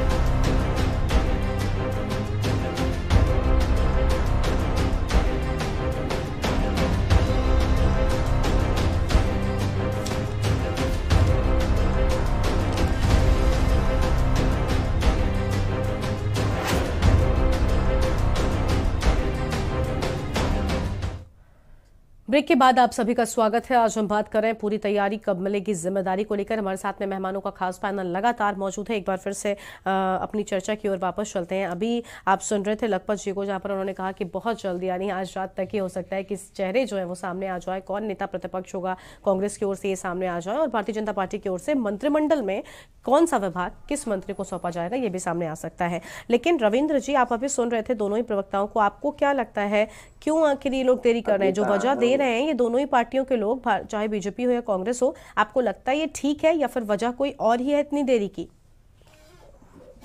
S1: ब्रेक के बाद आप सभी का स्वागत है। आज हम बात कर रहे हैं पूरी तैयारी कब मिलेगी जिम्मेदारी को लेकर। हमारे साथ में मेहमानों का खास पैनल लगातार मौजूद है। एक बार फिर से अपनी चर्चा की ओर वापस चलते हैं। अभी आप सुन रहे थे लखपत जी को, जहां पर उन्होंने कहा कि बहुत जल्दी यानी आज रात तक ही हो सकता है कि चेहरे जो है वो सामने आ जाए, कौन नेता प्रतिपक्ष होगा कांग्रेस की ओर से ये सामने आ जाए, और भारतीय जनता पार्टी की ओर से मंत्रिमंडल में कौन सा विभाग किस मंत्री को सौंपा जाएगा ये भी सामने आ सकता है। लेकिन रविंद्र जी, आप अभी सुन रहे थे दोनों ही प्रवक्ताओं को, आपको क्या लगता है क्यों आखिर ये लोग देरी कर रहे हैं? जो वजह दे रहे हैं ये दोनों ही पार्टियों के लोग, चाहे बीजेपी हो या कांग्रेस हो, आपको लगता है ये ठीक है या फिर वजह कोई और ही है इतनी देरी की?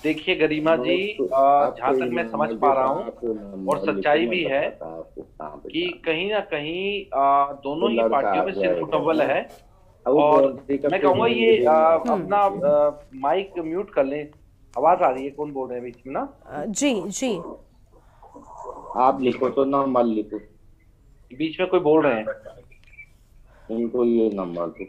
S13: देखिए गरिमा जी, जहाँ तक मैं समझ पा रहा हूँ और सच्चाई भी है कि कहीं ना कहीं दोनों ही पार्टियों में सिर फुटबॉल है। और मैं कहूँगा ये अपना माइक म्यूट कर लें, आवाज आ रही है, कौन बोल रहे हैं बीच में ना?
S1: जी जी,
S6: आप लिखो तो नंबर लिखो,
S13: बीच में कोई बोल रहे हैं,
S6: इनको ये नंबर दो।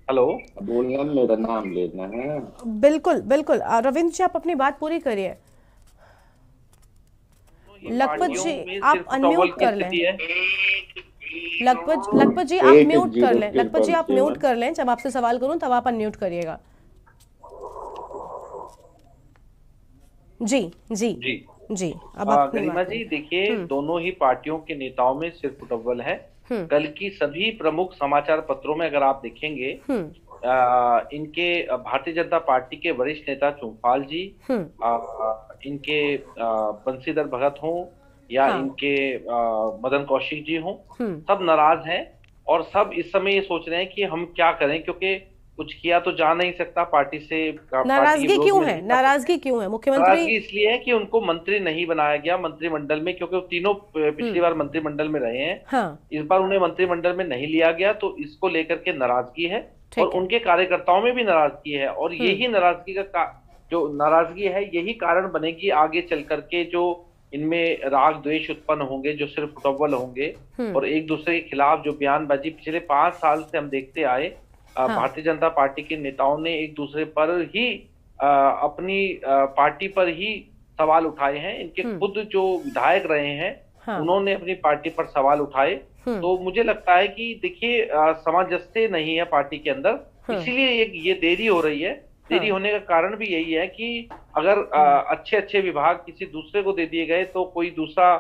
S13: हेलो,
S6: बोलना मेरा नाम लेना है।
S1: बिल्कुल बिल्कुल, रविंद्र जी आप अपनी बात पूरी करिए। लखपत जी आप अनम्यूट कर लें। लखपत जी आप म्यूट कर लें। लखपत जी आप म्यूट कर लें, जब आपसे सवाल करूं तब आप अनम्यूट करिएगा। जी जी जी जी, अब
S13: गरिमा जी देखिए, दोनों ही पार्टियों के नेताओं में सिर फुटबॉल है। कल की सभी प्रमुख समाचार पत्रों में अगर आप देखेंगे, इनके भारतीय जनता पार्टी के वरिष्ठ नेता चौपाल जी, इनके बंशीधर भगत हों या इनके मदन कौशिक जी हों, सब नाराज हैं और सब इस समय ये सोच रहे हैं कि हम क्या करें, क्योंकि कुछ किया तो जा नहीं सकता पार्टी से।
S1: नाराजगी क्यों है? नाराजगी क्यों है? मुख्यमंत्री
S13: नाराजगी इसलिए है कि उनको मंत्री नहीं बनाया गया मंत्रिमंडल में, क्योंकि वो तीनों पिछली बार मंत्रिमंडल में रहे हैं।
S1: हाँ।
S13: इस बार उन्हें मंत्रिमंडल में नहीं लिया गया, तो इसको लेकर के नाराजगी है और उनके कार्यकर्ताओं में भी नाराजगी है। और यही नाराजगी का जो नाराजगी है यही कारण बनेगी आगे चल करके, जो इनमें राग द्वेष उत्पन्न होंगे, जो सिर्फ फुटबॉल होंगे और एक दूसरे के खिलाफ जो बयानबाजी पिछले 5 साल से हम देखते आए। भारतीय जनता पार्टी के नेताओं ने एक दूसरे पर ही अपनी पार्टी पर ही सवाल उठाए हैं। इनके खुद जो विधायक रहे हैं उन्होंने अपनी पार्टी पर सवाल उठाए। तो मुझे लगता है कि देखिए सामंजस्य नहीं है पार्टी के अंदर, इसीलिए ये देरी हो रही है। देरी होने का कारण भी यही है कि अगर अच्छे अच्छे विभाग किसी दूसरे को दे दिए गए तो कोई दूसरा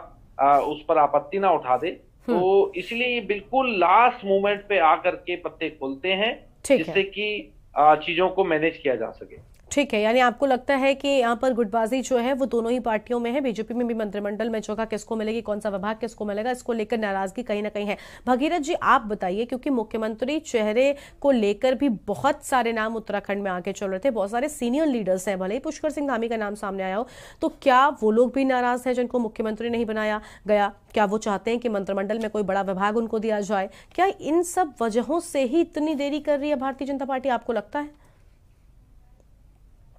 S13: उस पर आपत्ति ना उठा दे, तो इसलिए ये बिल्कुल लास्ट मोमेंट पे आकर के पत्ते खोलते हैं, जिससे कि चीजों को मैनेज किया जा सके।
S1: ठीक है, यानी आपको लगता है कि यहाँ पर गुटबाजी जो है वो दोनों ही पार्टियों में है। बीजेपी में भी मंत्रिमंडल में जगह किसको मिलेगी, कौन सा विभाग किसको मिलेगा, इसको लेकर नाराजगी कहीं ना कहीं है। भगीरथ जी आप बताइए, क्योंकि मुख्यमंत्री चेहरे को लेकर भी बहुत सारे नाम उत्तराखंड में आगे चल रहे थे, बहुत सारे सीनियर लीडर्स हैं, भले ही पुष्कर सिंह धामी का नाम सामने आया हो, तो क्या वो लोग भी नाराज हैं जिनको मुख्यमंत्री नहीं बनाया गया? क्या वो चाहते हैं कि मंत्रिमंडल में कोई बड़ा विभाग उनको दिया जाए? क्या इन सब वजहों से ही इतनी देरी कर रही है भारतीय जनता पार्टी, आपको लगता है?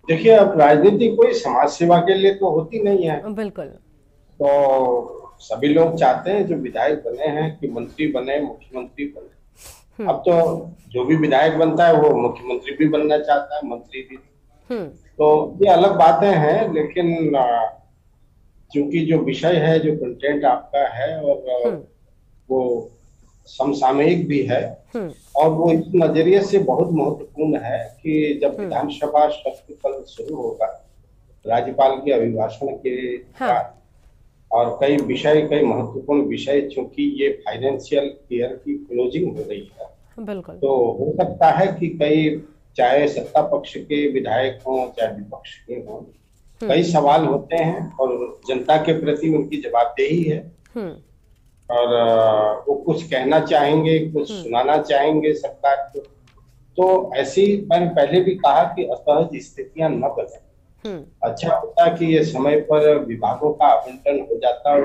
S7: देखिए, अब राजनीति कोई समाज सेवा के लिए तो होती नहीं है।
S1: बिल्कुल।
S7: तो सभी लोग चाहते हैं जो विधायक बने हैं कि मंत्री बने, मुख्यमंत्री बने। अब तो जो भी विधायक बनता है वो मुख्यमंत्री भी बनना चाहता है, मंत्री भी। तो ये अलग बातें हैं, लेकिन चूंकि जो विषय है, जो कंटेंट आपका है और वो समसामयिक भी है और वो इस नजरिए से बहुत महत्वपूर्ण है कि जब विधानसभा सत्र कल शुरू होगा राज्यपाल के अभिभाषण के बाद, और कई महत्वपूर्ण विषय, चूंकि ये फाइनेंशियल ईयर की क्लोजिंग हो रही है,
S1: बिल्कुल,
S7: तो हो सकता है कि कई, चाहे सत्ता पक्ष के विधायक हों चाहे विपक्ष के हों, कई सवाल होते हैं और जनता के प्रति उनकी जवाबदेही है और वो कुछ कहना चाहेंगे, कुछ सुनाना चाहेंगे सरकार को। तो ऐसी, मैंने पहले भी कहा कि असहज स्थितियां न बने। अच्छा होता कि ये समय पर विभागों का आवंटन हो जाता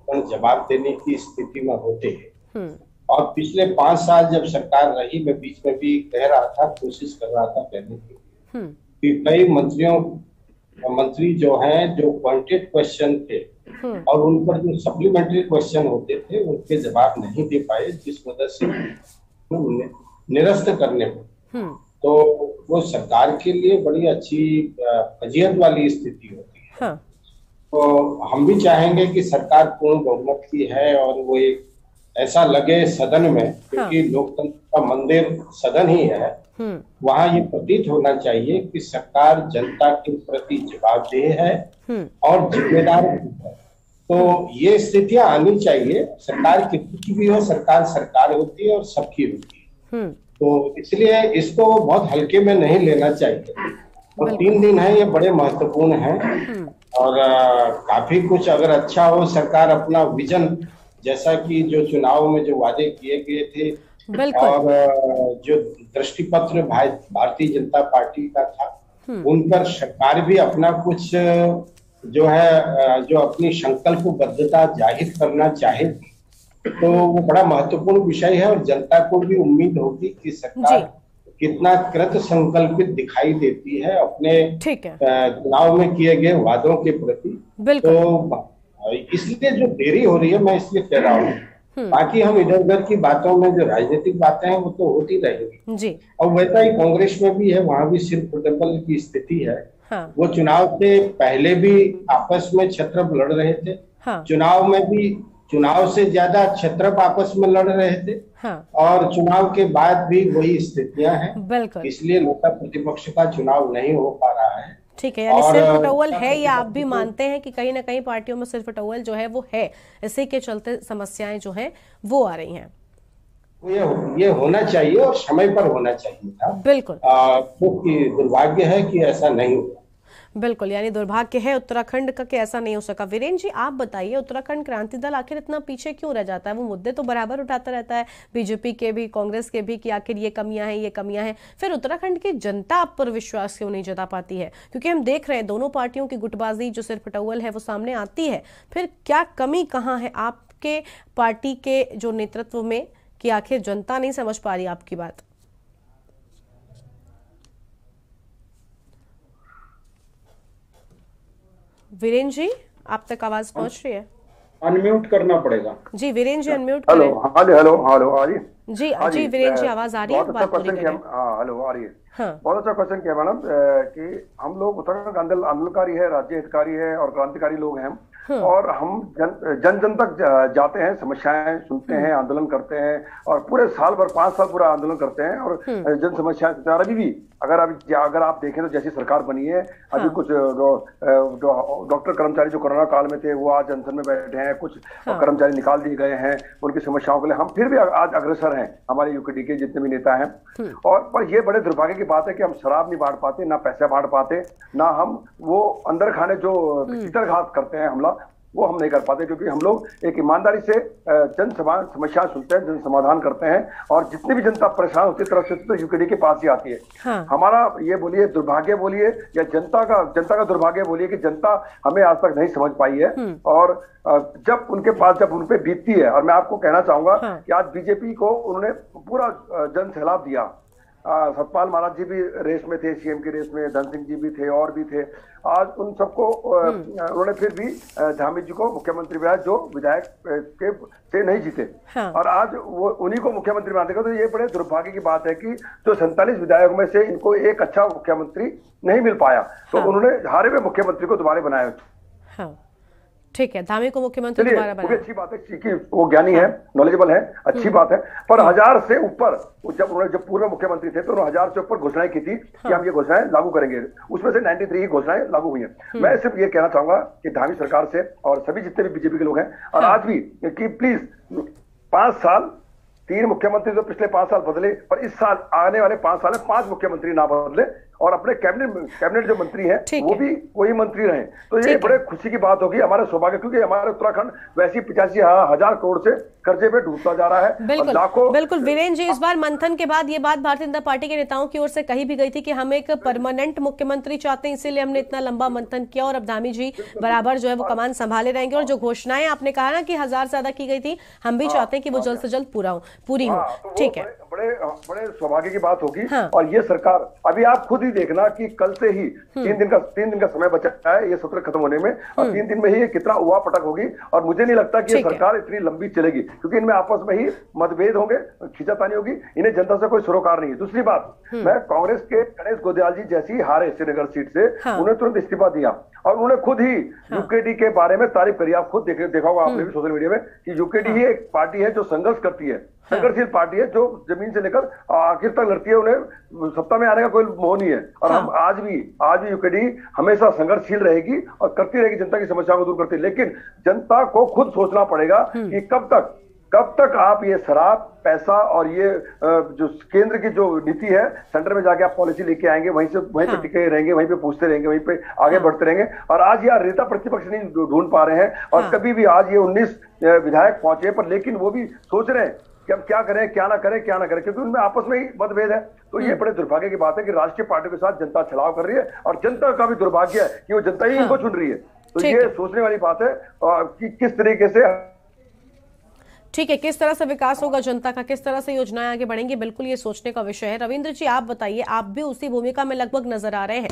S7: और जवाब देने की स्थिति में होते हैं। और पिछले 5 साल जब सरकार रही, मैं बीच में भी कह रहा था, कोशिश कर रहा था कहने के लिए कि कई मंत्री जो हैं, जो पॉइंटेड क्वेश्चन थे और उन पर जो सप्लीमेंट्री क्वेश्चन होते थे उनके जवाब नहीं दे पाए, जिस वजह से निरस्त करने को, तो वो सरकार के लिए बड़ी अच्छी फजीहत वाली स्थिति होती है। तो हम भी चाहेंगे कि सरकार पूर्ण बहुमत की है और वो एक ऐसा लगे सदन में, क्योंकि लोकतंत्र का मंदिर सदन ही है, वहाँ ये प्रतीत होना चाहिए कि सरकार जनता के प्रति जवाबदेह है और जिम्मेदार है। तो ये स्थितियां आनी चाहिए। सरकार किसी की भी हो, सरकार सरकार होती है और सबकी होती है, तो इसलिए इसको बहुत हल्के में नहीं लेना चाहिए। और 3 दिन है, ये बड़े महत्वपूर्ण हैं और काफी कुछ अगर अच्छा हो, सरकार अपना विजन, जैसा कि जो चुनाव में जो वादे किए गए थे और जो दृष्टि पत्र भारतीय जनता पार्टी का था, उन पर सरकार भी अपना कुछ जो है, जो अपनी संकल्पबद्धता जाहिर करना चाहे, तो वो बड़ा महत्वपूर्ण विषय है। और जनता को भी उम्मीद होगी कि सरकार कितना कृत संकल्पित दिखाई देती है अपने चुनाव में किए गए वादों के प्रति। तो इसलिए जो देरी हो रही है, मैं इसलिए कह रहा हूँ, बाकी हम इधर उधर की बातों में जो राजनीतिक बातें हैं वो तो होती रहेगी। और वैसा ही कांग्रेस में भी है, वहां भी सिर्फ डबल की स्थिति है। वो चुनाव से पहले भी आपस में क्षत्रप लड़ रहे थे, चुनाव में भी चुनाव से ज्यादा क्षत्रप आपस में लड़ रहे थे, और चुनाव के बाद भी वही स्थितियां हैं। इसलिए नेता प्रतिपक्ष का चुनाव नहीं हो पा रहा है।
S1: ठीक है, यानी सिर्फ टोवल है, या आप भी मानते हैं कि कहीं ना कहीं पार्टियों में सिर्फ टोवल जो है वो है, इसी के चलते समस्याएं जो हैं वो आ रही हैं?
S7: ये होना चाहिए और समय पर होना चाहिए था।
S1: बिल्कुल।
S7: तो दुर्भाग्य है कि ऐसा नहीं हुआ।
S1: बिल्कुल, यानी दुर्भाग्य है उत्तराखंड का कि ऐसा नहीं हो सका। वीरेंद्र जी, आप बताइए, उत्तराखंड क्रांति दल आखिर इतना पीछे क्यों रह जाता है? वो मुद्दे तो बराबर उठाता रहता है, बीजेपी के भी, कांग्रेस के भी, कि आखिर ये कमियां हैं, ये कमियां हैं। फिर उत्तराखंड की जनता आप पर विश्वास क्यों नहीं जता पाती है? क्योंकि हम देख रहे हैं दोनों पार्टियों की गुटबाजी जो सिर्फ टोवल है वो सामने आती है। फिर क्या कमी कहाँ है आपके पार्टी के जो नेतृत्व में कि आखिर जनता नहीं समझ पा रही आपकी बात? वीरेंद्र जी, आप तक आवाज पहुंच रही है?
S5: अनम्यूट करना पड़ेगा जी।
S1: वीरेंद्र जी अनम्यूट करें।
S8: हेलो आ रही
S1: जी? जी वीरेंद्र जी, आवाज आ रही है?
S8: बहुत अच्छा क्वेश्चन किया। हेलो, आ रही है। बहुत अच्छा क्वेश्चन किया मैडम, कि हम लोग उत्तराखंड आंदोलनकारी है, राज्य हितकारी है और क्रांतिकारी लोग हैं, और हम जन तक जाते हैं, समस्याएं सुनते हैं, आंदोलन करते हैं, और पूरे साल भर 5 साल पूरा आंदोलन करते हैं और जन समस्याएं सुनते हैं। अभी भी अगर आप देखें तो जैसी सरकार बनी है, अभी कुछ डॉक्टर कर्मचारी जो कोरोना काल में थे वो आज अनशन में बैठे हैं, कुछ कर्मचारी निकाल दिए गए हैं उनकी समस्याओं के लिए। हम फिर भी आज अग्रसर हैं, हमारे यूकेडी के जितने भी नेता हैं। और पर ये बड़े दुर्भाग्य की बात है कि हम शराब नहीं बांट पाते, ना पैसा बांट पाते, ना हम वो अंदर खाने जो चित्रघात करते हैं हमला, वो हम नहीं कर पाते, क्योंकि हम लोग एक ईमानदारी से जन समस्या सुनते हैं, जन समाधान करते हैं, और जितनी भी जनता परेशान होती है तरफ से तो यूकेडी के पास ही आती है। हमारा ये बोलिए दुर्भाग्य बोलिए या जनता का दुर्भाग्य बोलिए कि जनता हमें आज तक नहीं समझ पाई है, और जब उनके पास जब उन पे बीतती है। और मैं आपको कहना चाहूंगा कि आज बीजेपी को उन्होंने पूरा जन सैलाब दिया। सतपाल महाराज जी भी रेस में थे, सीएम की रेस में, धन सिंह जी भी थे और भी थे। आज उन सबको उन्होंने फिर भी धामी जी को मुख्यमंत्री बनाया जो विधायक के से नहीं जीते, और आज वो उन्हीं को मुख्यमंत्री बना देगा। तो ये बड़े दुर्भाग्य की बात है कि जो 47 विधायकों में से इनको एक अच्छा मुख्यमंत्री नहीं मिल पाया, तो उन्होंने हारे हुए मुख्यमंत्री को दोबारा बनाया।
S1: ठीक है, धामी को मुख्यमंत्री दोबारा बनाया,
S8: अच्छी बात है कि वो ज्ञानी है, नॉलेजेबल है, अच्छी बात है। पर 1000 से ऊपर जब पूर्व मुख्यमंत्री थे तो उन्होंने 1000 से ऊपर घोषणाएं की थी कि हम ये घोषणाएं लागू करेंगे, उसमें से 93 घोषणाएं लागू हुई हैं। मैं सिर्फ ये कहना चाहूंगा कि धामी सरकार से और सभी जितने भी बीजेपी के लोग हैं, और आज भी कि प्लीज 5 साल 3 मुख्यमंत्री तो पिछले 5 साल बदले, पर इस साल आने वाले 5 साल में 5 मुख्यमंत्री ना बदले, और अपने कैबिनेट जो मंत्री हैं वो भी वही मंत्री रहे। तो ये बड़े खुशी की बात होगी, हमारे सौभाग्य, क्योंकि हमारे उत्तराखंड वैसी 85,000 करोड़ से कर्जे में डूबता जा रहा है।
S1: बिल्कुल वीरेंद्र जी, इस बार मंथन के बाद ये बात भारतीय जनता पार्टी के नेताओं की ओर से कही भी गई थी कि हम एक परमानेंट मुख्यमंत्री चाहते हैं, इसीलिए हमने इतना लंबा मंथन किया और अब धामी जी बराबर जो है वो कमान संभाले रहेंगे। और जो घोषणाएं आपने कहा ना कि 1000 से ज्यादा की गई थी, हम भी चाहते हैं कि वो जल्द से जल्द पूरी हो। ठीक है,
S8: बड़े सौभाग्य की बात होगी। और ये सरकार, अभी आप खुद ही देखना कि कल से ही 3 दिन का समय बचा है ये सत्र खत्म होने में, और 3 दिन में ही ये कितना उवा पटक होगी। और मुझे नहीं लगता कि ये सरकार इतनी लंबी चलेगी, क्योंकि इनमें आपस में ही मतभेद होंगे, खींचातानी होगी, इन्हें जनता से कोई सरोकार नहीं है। दूसरी बात, मैं कांग्रेस के गणेश गोदयाल जी जैसी ही हारे श्रीनगर सीट से, उन्हें तुरंत इस्तीफा दिया और उन्होंने खुद ही यूकेडी के बारे में तारीफ करी। आप खुद देखा होगा आपने भी सोशल मीडिया में कि यूकेडी ही एक पार्टी है जो संघर्ष करती है, संघर्षशील पार्टी है, जो जमीन से लेकर आखिर तक लड़ती है, उन्हें सत्ता में आने का कोई मोह नहीं है। और हम आज भी यूकेडी हमेशा संघर्षशील रहेगी और करती रहेगी, जनता की समस्याओं को दूर करती है। लेकिन जनता को खुद सोचना पड़ेगा कि कब तक आप ये शराब, पैसा और ये जो केंद्र की जो नीति है, सेंटर में जाके आप पॉलिसी लेके आएंगे, वहीं पे टिके रहेंगे, वहीं पे पूछते रहेंगे, वहीं पे आगे बढ़ते रहेंगे। और आज यार नेता प्रतिपक्ष नहीं ढूंढ पा रहे हैं, और कभी भी आज ये 19 विधायक पहुंचे, पर लेकिन वो भी सोच रहे हैं कि अब क्या करें, क्या ना करें, क्योंकि उनमें आपस में ही मतभेद है। तो ये बड़े दुर्भाग्य की बात है कि राष्ट्रीय पार्टी के साथ जनता छलाव कर रही है, और जनता का भी दुर्भाग्य है कि वो जनता ही इनको चुन रही है। तो ये सोचने वाली बात है कि किस तरीके से,
S1: ठीक है, किस तरह से विकास होगा जनता का, किस तरह से योजनाएं आगे बढ़ेंगी, बिल्कुल ये सोचने का विषय है। रविंद्र जी, आप बताइए, आप भी उसी भूमिका में लगभग नजर आ रहे हैं।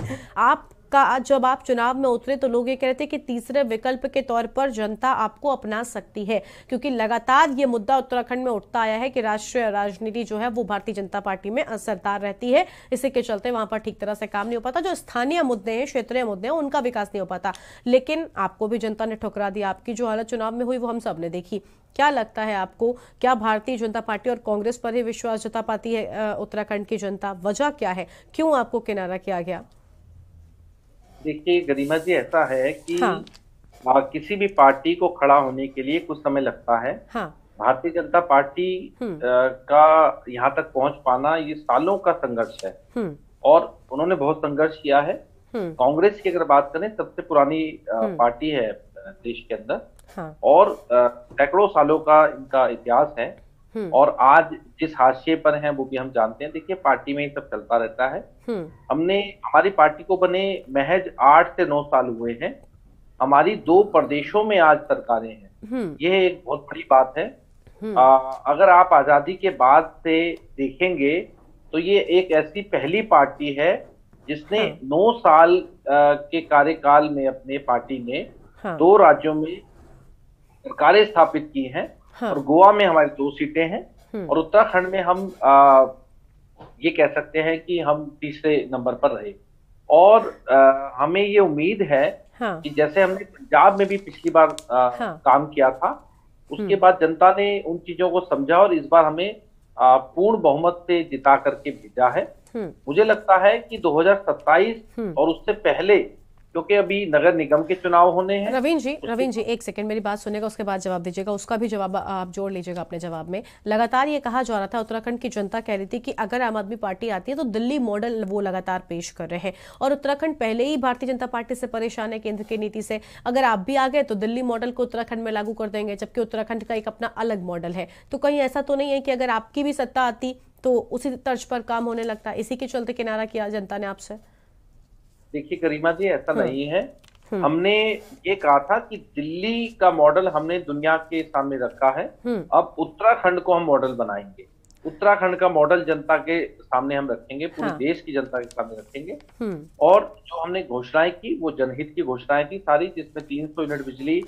S1: जब आप चुनाव में उतरे तो लोग ये कहते हैं कि तीसरे विकल्प के तौर पर जनता आपको अपना सकती है, क्योंकि लगातार ये मुद्दा उत्तराखंड में उठता आया है कि राष्ट्रीय राजनीति जो है वो भारतीय जनता पार्टी में असरदार रहती है, इसी के चलते वहां पर ठीक तरह से काम नहीं हो पाता, जो स्थानीय मुद्दे हैं, क्षेत्रीय मुद्दे हैं, उनका विकास नहीं हो पाता। लेकिन आपको भी जनता ने ठुकरा दिया, आपकी जो हालत चुनाव में हुई वो हम सब ने देखी। क्या लगता है आपको, क्या भारतीय जनता पार्टी और कांग्रेस पर ही विश्वास जता पाती है उत्तराखंड की जनता? वजह क्या है, क्यों आपको किनारा किया गया?
S13: देखिए गरिमा जी, ऐसा है कि किसी भी पार्टी को खड़ा होने के लिए कुछ समय लगता है। भारतीय जनता पार्टी का यहाँ तक पहुंच पाना ये सालों का संघर्ष है, और उन्होंने बहुत संघर्ष किया है। कांग्रेस की अगर बात करें, सबसे पुरानी पार्टी है देश के अंदर, और सैकड़ों सालों का इनका इतिहास है, और आज जिस हाशिए पर हैं वो भी हम जानते हैं। देखिए, पार्टी में ये सब चलता रहता है। हमारी पार्टी को बने महज 8 से 9 साल हुए हैं। हमारी 2 प्रदेशों में आज सरकारें हैं, यह एक बहुत बड़ी बात है। अगर आप आजादी के बाद से देखेंगे तो ये एक ऐसी पहली पार्टी है जिसने 9 साल के कार्यकाल में अपने पार्टी ने 2 राज्यों में सरकारें स्थापित की हैं। और गोवा में हमारी 2 सीटें हैं, और उत्तराखंड में हम ये कह सकते हैं कि हम तीसरे नंबर पर रहे। और हमें ये उम्मीद है कि जैसे हमने पंजाब में भी पिछली बार काम किया था, उसके बाद जनता ने उन चीजों को समझा और इस बार हमें पूर्ण बहुमत से जिता करके भेजा है। मुझे लगता है कि 2027 और उससे पहले, क्योंकि अभी नगर निगम के चुनाव होने हैं।
S1: रवीन जी एक सेकंड मेरी बात सुनेगा, उसके बाद जवाब दीजिएगा, उसका भी जवाब आप जोड़ लीजिएगा अपने जवाब में। लगातार ये कहा जा रहा था, उत्तराखंड की जनता कह रही थी कि अगर आम आदमी पार्टी आती है तो दिल्ली मॉडल वो लगातार पेश कर रहे हैं, और उत्तराखंड पहले ही भारतीय जनता पार्टी से परेशान है, केंद्र की नीति से। अगर आप भी आ गए तो दिल्ली मॉडल को उत्तराखंड में लागू कर देंगे, जबकि उत्तराखंड का एक अपना अलग मॉडल है। तो कहीं ऐसा तो नहीं है कि अगर आपकी भी सत्ता आती तो उसी तर्ज पर काम होने लगता? इसी के चलते किनारा किया जनता ने आपसे?
S13: देखिए गरिमा जी, ऐसा नहीं है। हमने ये कहा था कि दिल्ली का मॉडल हमने दुनिया के सामने रखा है, अब उत्तराखंड को हम मॉडल बनाएंगे। उत्तराखंड का मॉडल जनता के सामने हम रखेंगे, पूरे देश की जनता के सामने रखेंगे। और जो हमने घोषणाएं की वो जनहित की घोषणाएं थी सारी, जिसमें 300 यूनिट बिजली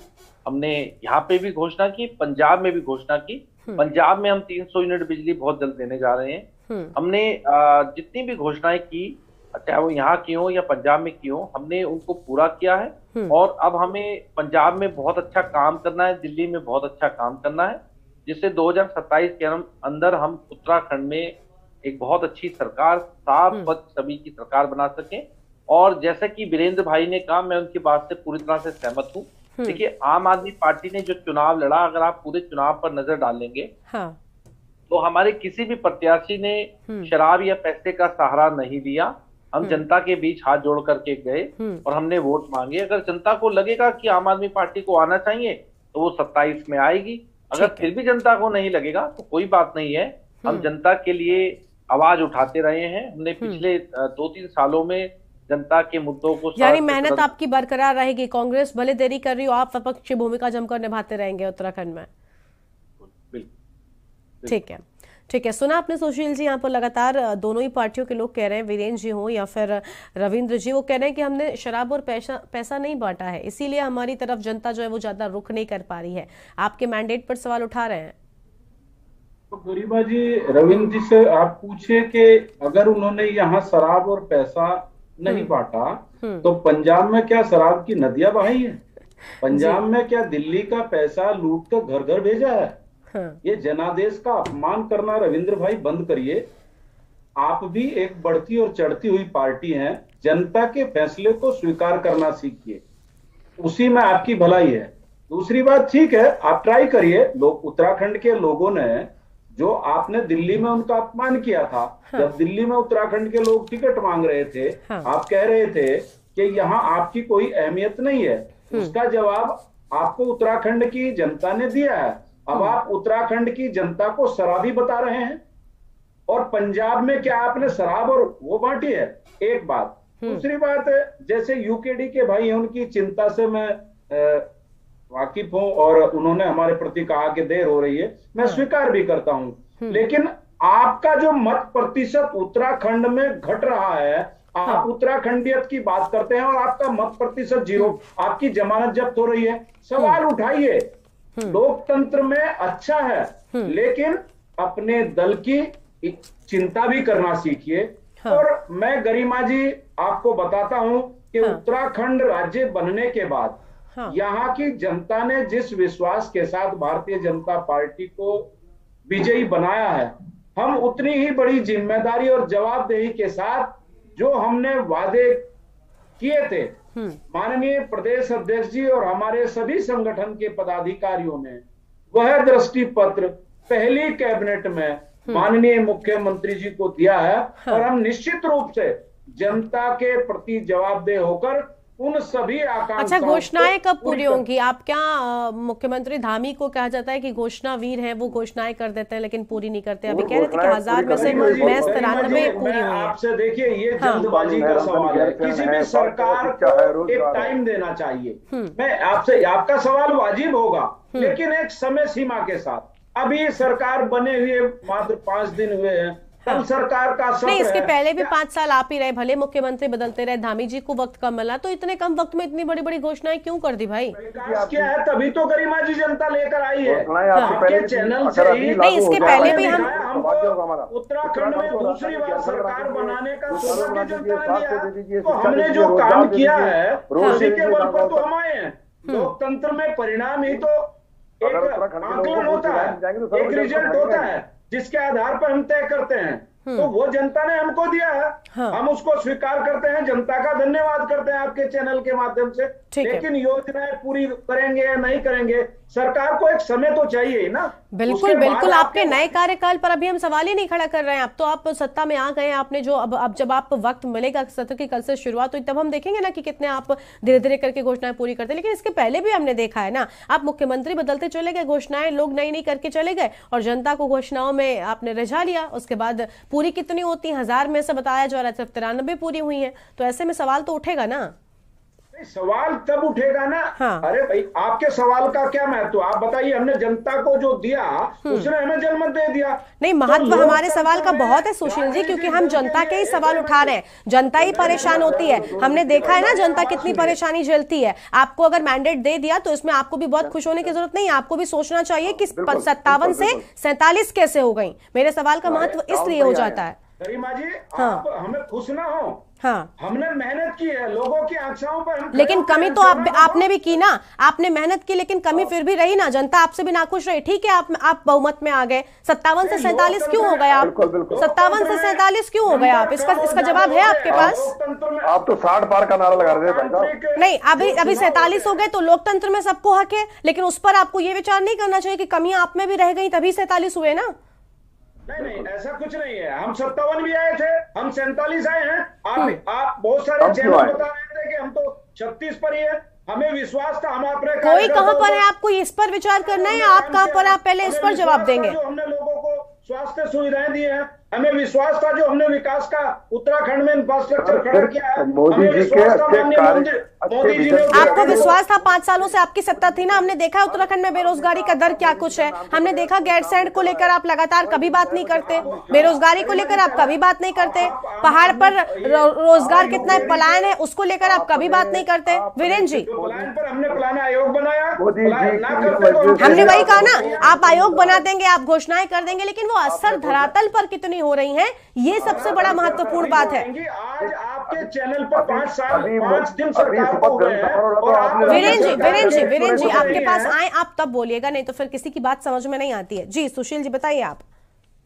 S13: हमने यहाँ पे भी घोषणा की, पंजाब में भी घोषणा की। पंजाब में हम 300 यूनिट बिजली बहुत जल्द देने जा रहे हैं। हमने जितनी भी घोषणाएं की, चाहे वो यहाँ की हो या पंजाब में की हो, हमने उनको पूरा किया है। और अब हमें पंजाब में बहुत अच्छा काम करना है, दिल्ली में बहुत अच्छा काम करना है, जिससे 2027 के अंदर हम उत्तराखंड में एक बहुत अच्छी सरकार, साफ स्वच्छ सभी की सरकार बना सकें। और जैसे कि वीरेंद्र भाई ने कहा, मैं उनकी बात से पूरी तरह से सहमत हूँ। देखिए, आम आदमी पार्टी ने जो चुनाव लड़ा, अगर आप पूरे चुनाव पर नजर डालेंगे तो हमारे किसी भी प्रत्याशी ने शराब या पैसे का सहारा नहीं दिया। हम जनता के बीच हाथ जोड़ करके गए और हमने वोट मांगे। अगर जनता को लगेगा कि आम आदमी पार्टी को आना चाहिए तो वो 27 में आएगी। अगर फिर भी जनता को नहीं लगेगा तो कोई बात नहीं है, हम जनता के लिए आवाज उठाते रहे हैं। हमने पिछले 2-3 सालों में जनता के मुद्दों को,
S1: यानी मेहनत आपकी बरकरार रहेगी। कांग्रेस भले देरी कर रही हो, आप विपक्ष की भूमिका जमकर निभाते रहेंगे उत्तराखंड में। ठीक है, ठीक है। सुना आपने सुशील जी, यहाँ पर लगातार दोनों ही पार्टियों के लोग कह रहे हैं, वीरेंद्र जी हो या फिर रविंद्र जी, वो कह रहे हैं कि हमने शराब और पैसा नहीं बांटा है, इसीलिए हमारी तरफ जनता जो है वो ज्यादा रुख नहीं कर पा रही है। आपके मैंडेट पर सवाल उठा रहे हैं।
S5: तो गरिमा जी, रविंद्र जी से आप पूछे कि अगर उन्होंने यहाँ शराब और पैसा नहीं बांटा तो पंजाब में क्या शराब की नदियां बहाई है? पंजाब में क्या दिल्ली का पैसा लूट कर घर घर भेजा है? ये जनादेश का अपमान करना रविंद्र भाई बंद करिए। आप भी एक बढ़ती और चढ़ती हुई पार्टी हैं, जनता के फैसले को स्वीकार करना सीखिए, उसी में आपकी भलाई है। दूसरी बात, ठीक है, आप ट्राई करिए। लोग उत्तराखंड के लोगों ने, जो आपने दिल्ली में उनका अपमान किया था, जब दिल्ली में उत्तराखंड के लोग टिकट मांग रहे थे, आप कह रहे थे कि यहाँ आपकी कोई अहमियत नहीं है, उसका जवाब आपको उत्तराखंड की जनता ने दिया है। अब आप उत्तराखंड की जनता को शराबी बता रहे हैं, और पंजाब में क्या आपने शराब और वो बांटी है? एक बात। दूसरी बात, जैसे यूकेडी के भाई हैं, उनकी चिंता से मैं वाकिफ हूं और उन्होंने हमारे प्रति कहा कि देर हो रही है, मैं स्वीकार भी करता हूं। लेकिन आपका जो मत प्रतिशत उत्तराखंड में घट रहा है, आप उत्तराखंडियत की बात करते हैं और आपका मत प्रतिशत 0, आपकी जमानत जब्त हो रही है। सवाल उठाइए, लोकतंत्र में अच्छा है, लेकिन अपने दल की चिंता भी करना सीखिए। और मैं गरिमा जी आपको बताता हूं कि उत्तराखंड राज्य बनने के बाद यहाँ की जनता ने जिस विश्वास के साथ भारतीय जनता पार्टी को विजयी बनाया है, हम उतनी ही बड़ी जिम्मेदारी और जवाबदेही के साथ जो हमने वादे किए थे, माननीय प्रदेश अध्यक्ष जी और हमारे सभी संगठन के पदाधिकारियों ने वह दृष्टि पत्र पहली कैबिनेट में माननीय मुख्यमंत्री जी को दिया है। और हम निश्चित रूप से जनता के प्रति जवाबदेह होकर उन सभी आकांक्षाओं।
S1: अच्छा, घोषणाएं कब पूरी होंगी? आप क्या, मुख्यमंत्री धामी को कहा जाता है कि घोषणा वीर है, वो घोषणाएं कर देते हैं लेकिन पूरी नहीं करते। अभी कह रहे थे कि 1000 में से महज 93 पूरी हुई है।
S5: आपसे देखिए, ये जल्दबाजी का सवाल है। किसी भी सरकार को एक टाइम देना चाहिए। मैं आपसे, आपका सवाल वाजिब होगा, लेकिन एक समय सीमा के साथ। अभी सरकार बने हुए मात्र 5 दिन हुए हैं, कल सरकार का सत्र
S1: नहीं, इसके पहले भी 5 साल आप ही रहे, भले मुख्यमंत्री बदलते रहे, धामी जी को वक्त कम मिला, तो इतने कम वक्त में इतनी बड़ी बड़ी घोषणाएं क्यों कर दी भाई?
S5: क्या है, तभी तो गरिमा जी जनता लेकर आई है आपके चैनल से ही।
S1: नहीं, इसके पहले भी हम
S5: उत्तराखंड में दूसरी बार सरकार बनाने का सौभाग्य जनता ने दिया, तो हमने जो काम किया है उसी के बल पर तो हम आए हैं। लोकतंत्र में परिणाम ही तो एक आकलन होता है, एक रिजल्ट होता है जिसके आधार पर हम तय करते हैं। तो वो जनता ने हमको दिया है, हम उसको स्वीकार करते हैं, जनता का धन्यवाद करते हैं आपके चैनल के माध्यम से। लेकिन योजनाएं पूरी करेंगे या नहीं करेंगे, सरकार को एक समय तो चाहिए ना।
S1: बिल्कुल बिल्कुल, आपके नए कार्यकाल पर अभी हम सवाल ही नहीं खड़ा कर रहे हैं। अब तो आप सत्ता में आ गए, आपने जो अब जब आप वक्त मिलेगा सत्र की कल से शुरुआत हुई, तब हम देखेंगे ना कि कितने आप धीरे धीरे करके घोषणाएं पूरी करते हैं। लेकिन इसके पहले भी हमने देखा है ना, आप मुख्यमंत्री बदलते चले गए, घोषणाएं लोग नई नई करके चले गए और जनता को घोषणाओं में आपने रिझा लिया। उसके बाद पूरी कितनी होती है, 1000 में से बताया जा रहा है सिर्फ 93 पूरी हुई है। तो ऐसे में सवाल तो उठेगा ना।
S5: सवाल तब उठेगा ना। अरे भाई, आपके सवाल का क्या महत्व, आप बताइए। हमने जनता को जो दिया उसने हमें जनमत दे दिया।
S1: नहीं, महत्व तो हमारे सवाल का बहुत है सुशील जी, क्योंकि हम जनता के ही सवाल उठा रहे हैं। जनता ही परेशान होती है, हमने देखा है ना जनता कितनी परेशानी झेलती है। आपको अगर मैंडेट दे दिया तो इसमें आपको भी बहुत खुश होने की जरूरत नहीं है, आपको भी सोचना चाहिए कि 57 से 47 कैसे हो गई। मेरे सवाल का महत्व इसलिए हो जाता है।
S5: गरिमा जी, आप हमें खुश ना हो, हमने मेहनत की है, लोगों की आशाओं पर हम,
S1: लेकिन कमी तो आपने भी की ना, आपने मेहनत की, लेकिन कमी फिर भी रही ना, जनता आपसे भी नाखुश रही। ठीक है, आप बहुमत में आ गए, 57 से 47 क्यों हो गए आप? 57 से 47 क्यों हो गए आप? इसका जवाब है आपके पास?
S8: आप तो 60 पार का नारा लगा रहे थे।
S1: नहीं, अभी 47 हो गए तो लोकतंत्र में सबको हक है, लेकिन उस पर आपको ये विचार नहीं करना चाहिए कि कमियां आप में भी रह गई तभी 47 हुए ना।
S12: नहीं, ऐसा कुछ नहीं है। हम 57 भी आए थे, हम 47 आए हैं। आप बहुत सारे चैनल बता रहे थे कि हम तो 36 पर ही है। हमें विश्वास था, हम अपने
S1: कोई कहां पर है, आपको इस पर विचार करना है, आप कहां पर, आप पहले इस पर जवाब देंगे।
S12: जो हमने लोगों को स्वास्थ्य सुविधाएं दी हैं, हमें विश्वास था जो हमने विकास का उत्तराखंड में इंफ्रास्ट्रक्चर खड़ा किया है,
S8: मोदी जी के
S12: मोदी जी ने,
S1: आपको विश्वास था, 5 सालों से आपकी सत्ता थी ना। हमने देखा उत्तराखंड में बेरोजगारी का दर क्या कुछ है, हमने देखा गैरसैंड को लेकर आप लगातार कभी बात नहीं करते, बेरोजगारी को लेकर आप कभी बात नहीं करते, पहाड़ पर रोजगार कितना पलायन है उसको लेकर आप कभी बात नहीं करते। वीरेंद्र जी,
S12: पलायन पर हमने प्लान आयोग बनाया,
S1: हमने वही कहा ना, आप आयोग बना देंगे, आप घोषणाएं कर देंगे, लेकिन वो असर धरातल पर कितनी हो रही हैं, ये सबसे बड़ा महत्वपूर्ण बात है।
S12: आज आपके चैनल पर 5 दिन सरकार को हुए हैं।
S1: वीरेंद्र जी आपके पास आए, आप तब बोलिएगा, नहीं तो फिर किसी की बात समझ में नहीं आती है। जी सुशील जी बताइए आप।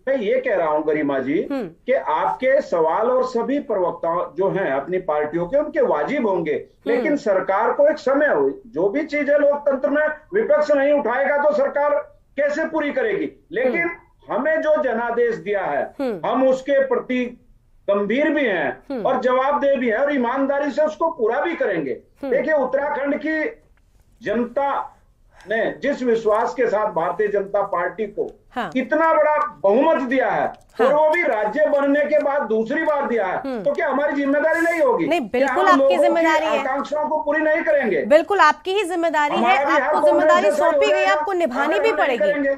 S12: मैं ये कह रहा हूं गरिमा जी कि आपके सवाल और सभी प्रवक्ता जो हैं अपनी पार्टियों के, उनके वाजिब होंगे, लेकिन सरकार को एक समय हो, जो भी चीजें लोकतंत्र में विपक्ष नहीं उठाएगा तो सरकार कैसे पूरी करेगी। लेकिन हमें जो जनादेश दिया है, हम उसके प्रति गंभीर भी हैं और जवाबदेह भी हैं और ईमानदारी से उसको पूरा भी करेंगे। देखिए, उत्तराखंड की जनता ने जिस विश्वास के साथ भारतीय जनता पार्टी को इतना बड़ा बहुमत दिया है, और वो भी राज्य बनने के बाद दूसरी बार दिया है, तो क्या हमारी जिम्मेदारी नहीं होगी?
S1: नहीं, बिल्कुल आपकी जिम्मेदारी है,
S12: आकांक्षाओं को पूरी नहीं करेंगे।
S1: बिल्कुल आपकी ही जिम्मेदारी है, आपको जिम्मेदारी सौंपी गई, आपको निभानी भी पड़ेगी।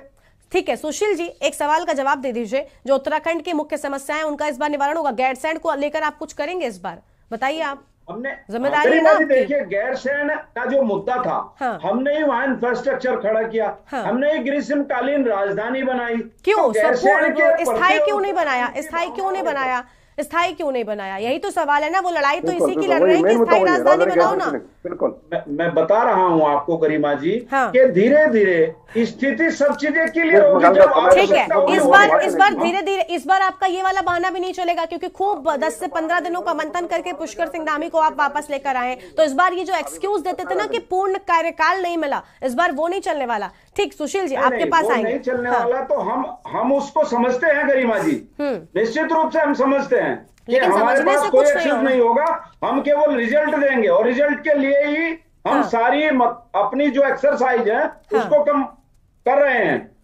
S1: ठीक है सुशील जी, एक सवाल का जवाब दे दीजिए, जो उत्तराखंड की मुख्य समस्याएं उनका इस बार निवारण होगा, गैरसैंड को लेकर आप कुछ करेंगे इस बार, बताइए आप।
S12: हमने
S1: जिम्मेदारी ना,
S12: देखिए गैरसैंड का जो मुद्दा था, हमने ही वहां इंफ्रास्ट्रक्चर खड़ा किया, हमने ही ग्रीष्मकालीन राजधानी बनाई।
S1: क्यों स्थायी क्यों नहीं बनाया, स्थायी क्यों नहीं बनाया, स्थायी क्यों नहीं बनाया? यही तो सवाल है ना, वो लड़ाई तो इसी की लड़ रहे हैं कि स्थायी राजधानी बनाओ ना।
S12: बिल्कुल, मैं बता रहा हूँ आपको गरिमा जी कि धीरे धीरे स्थिति सब चीजें क्लियर होगी।
S1: ठीक है, इस बार धीरे धीरे, इस बार आपका ये वाला बहाना भी नहीं चलेगा, क्योंकि खूब 10 से 15 दिनों का मंथन करके पुष्कर सिंह धामी को आप वापस लेकर आए, तो इस बार ये जो एक्सक्यूज देते थे ना कि पूर्ण कार्यकाल नहीं मिला, इस बार वो नहीं चलने वाला। ठीक सुशील जी, आपके पास आएंगे।
S12: नहीं चलने वाला तो हम उसको समझते हैं गरिमा जी, निश्चित रूप से हम समझते हैं कि हमारे पास कोई एक्सेस नहीं होगा, हम केवल रिजल्ट देंगे और रिजल्ट के लिए ही हम सारी अपनी जो एक्सरसाइज है उसको कम कर रहे हैं।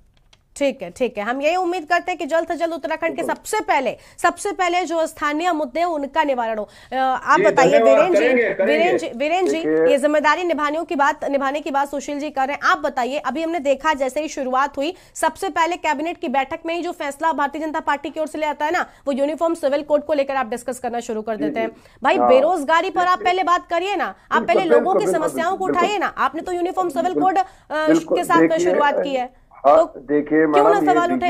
S1: ठीक है, हम यही उम्मीद करते हैं कि जल्द से जल्द उत्तराखंड के सबसे पहले जो स्थानीय मुद्दे हैं उनका निवारण हो। आप बताइए वीरेंद्र जी, ये जिम्मेदारी निभाने की बात सुशील जी कर रहे हैं, आप बताइए। अभी हमने देखा जैसे ही शुरुआत हुई, सबसे पहले कैबिनेट की बैठक में ही जो फैसला भारतीय जनता पार्टी की ओर से ले आता है ना, वो यूनिफॉर्म सिविल कोड को लेकर आप डिस्कस करना शुरू कर देते हैं। भाई बेरोजगारी पर आप पहले बात करिए ना, आप पहले लोगों की समस्याओं को उठाइए ना, आपने तो यूनिफॉर्म सिविल कोड के साथ शुरुआत की है। तो
S8: देखिए मैडम,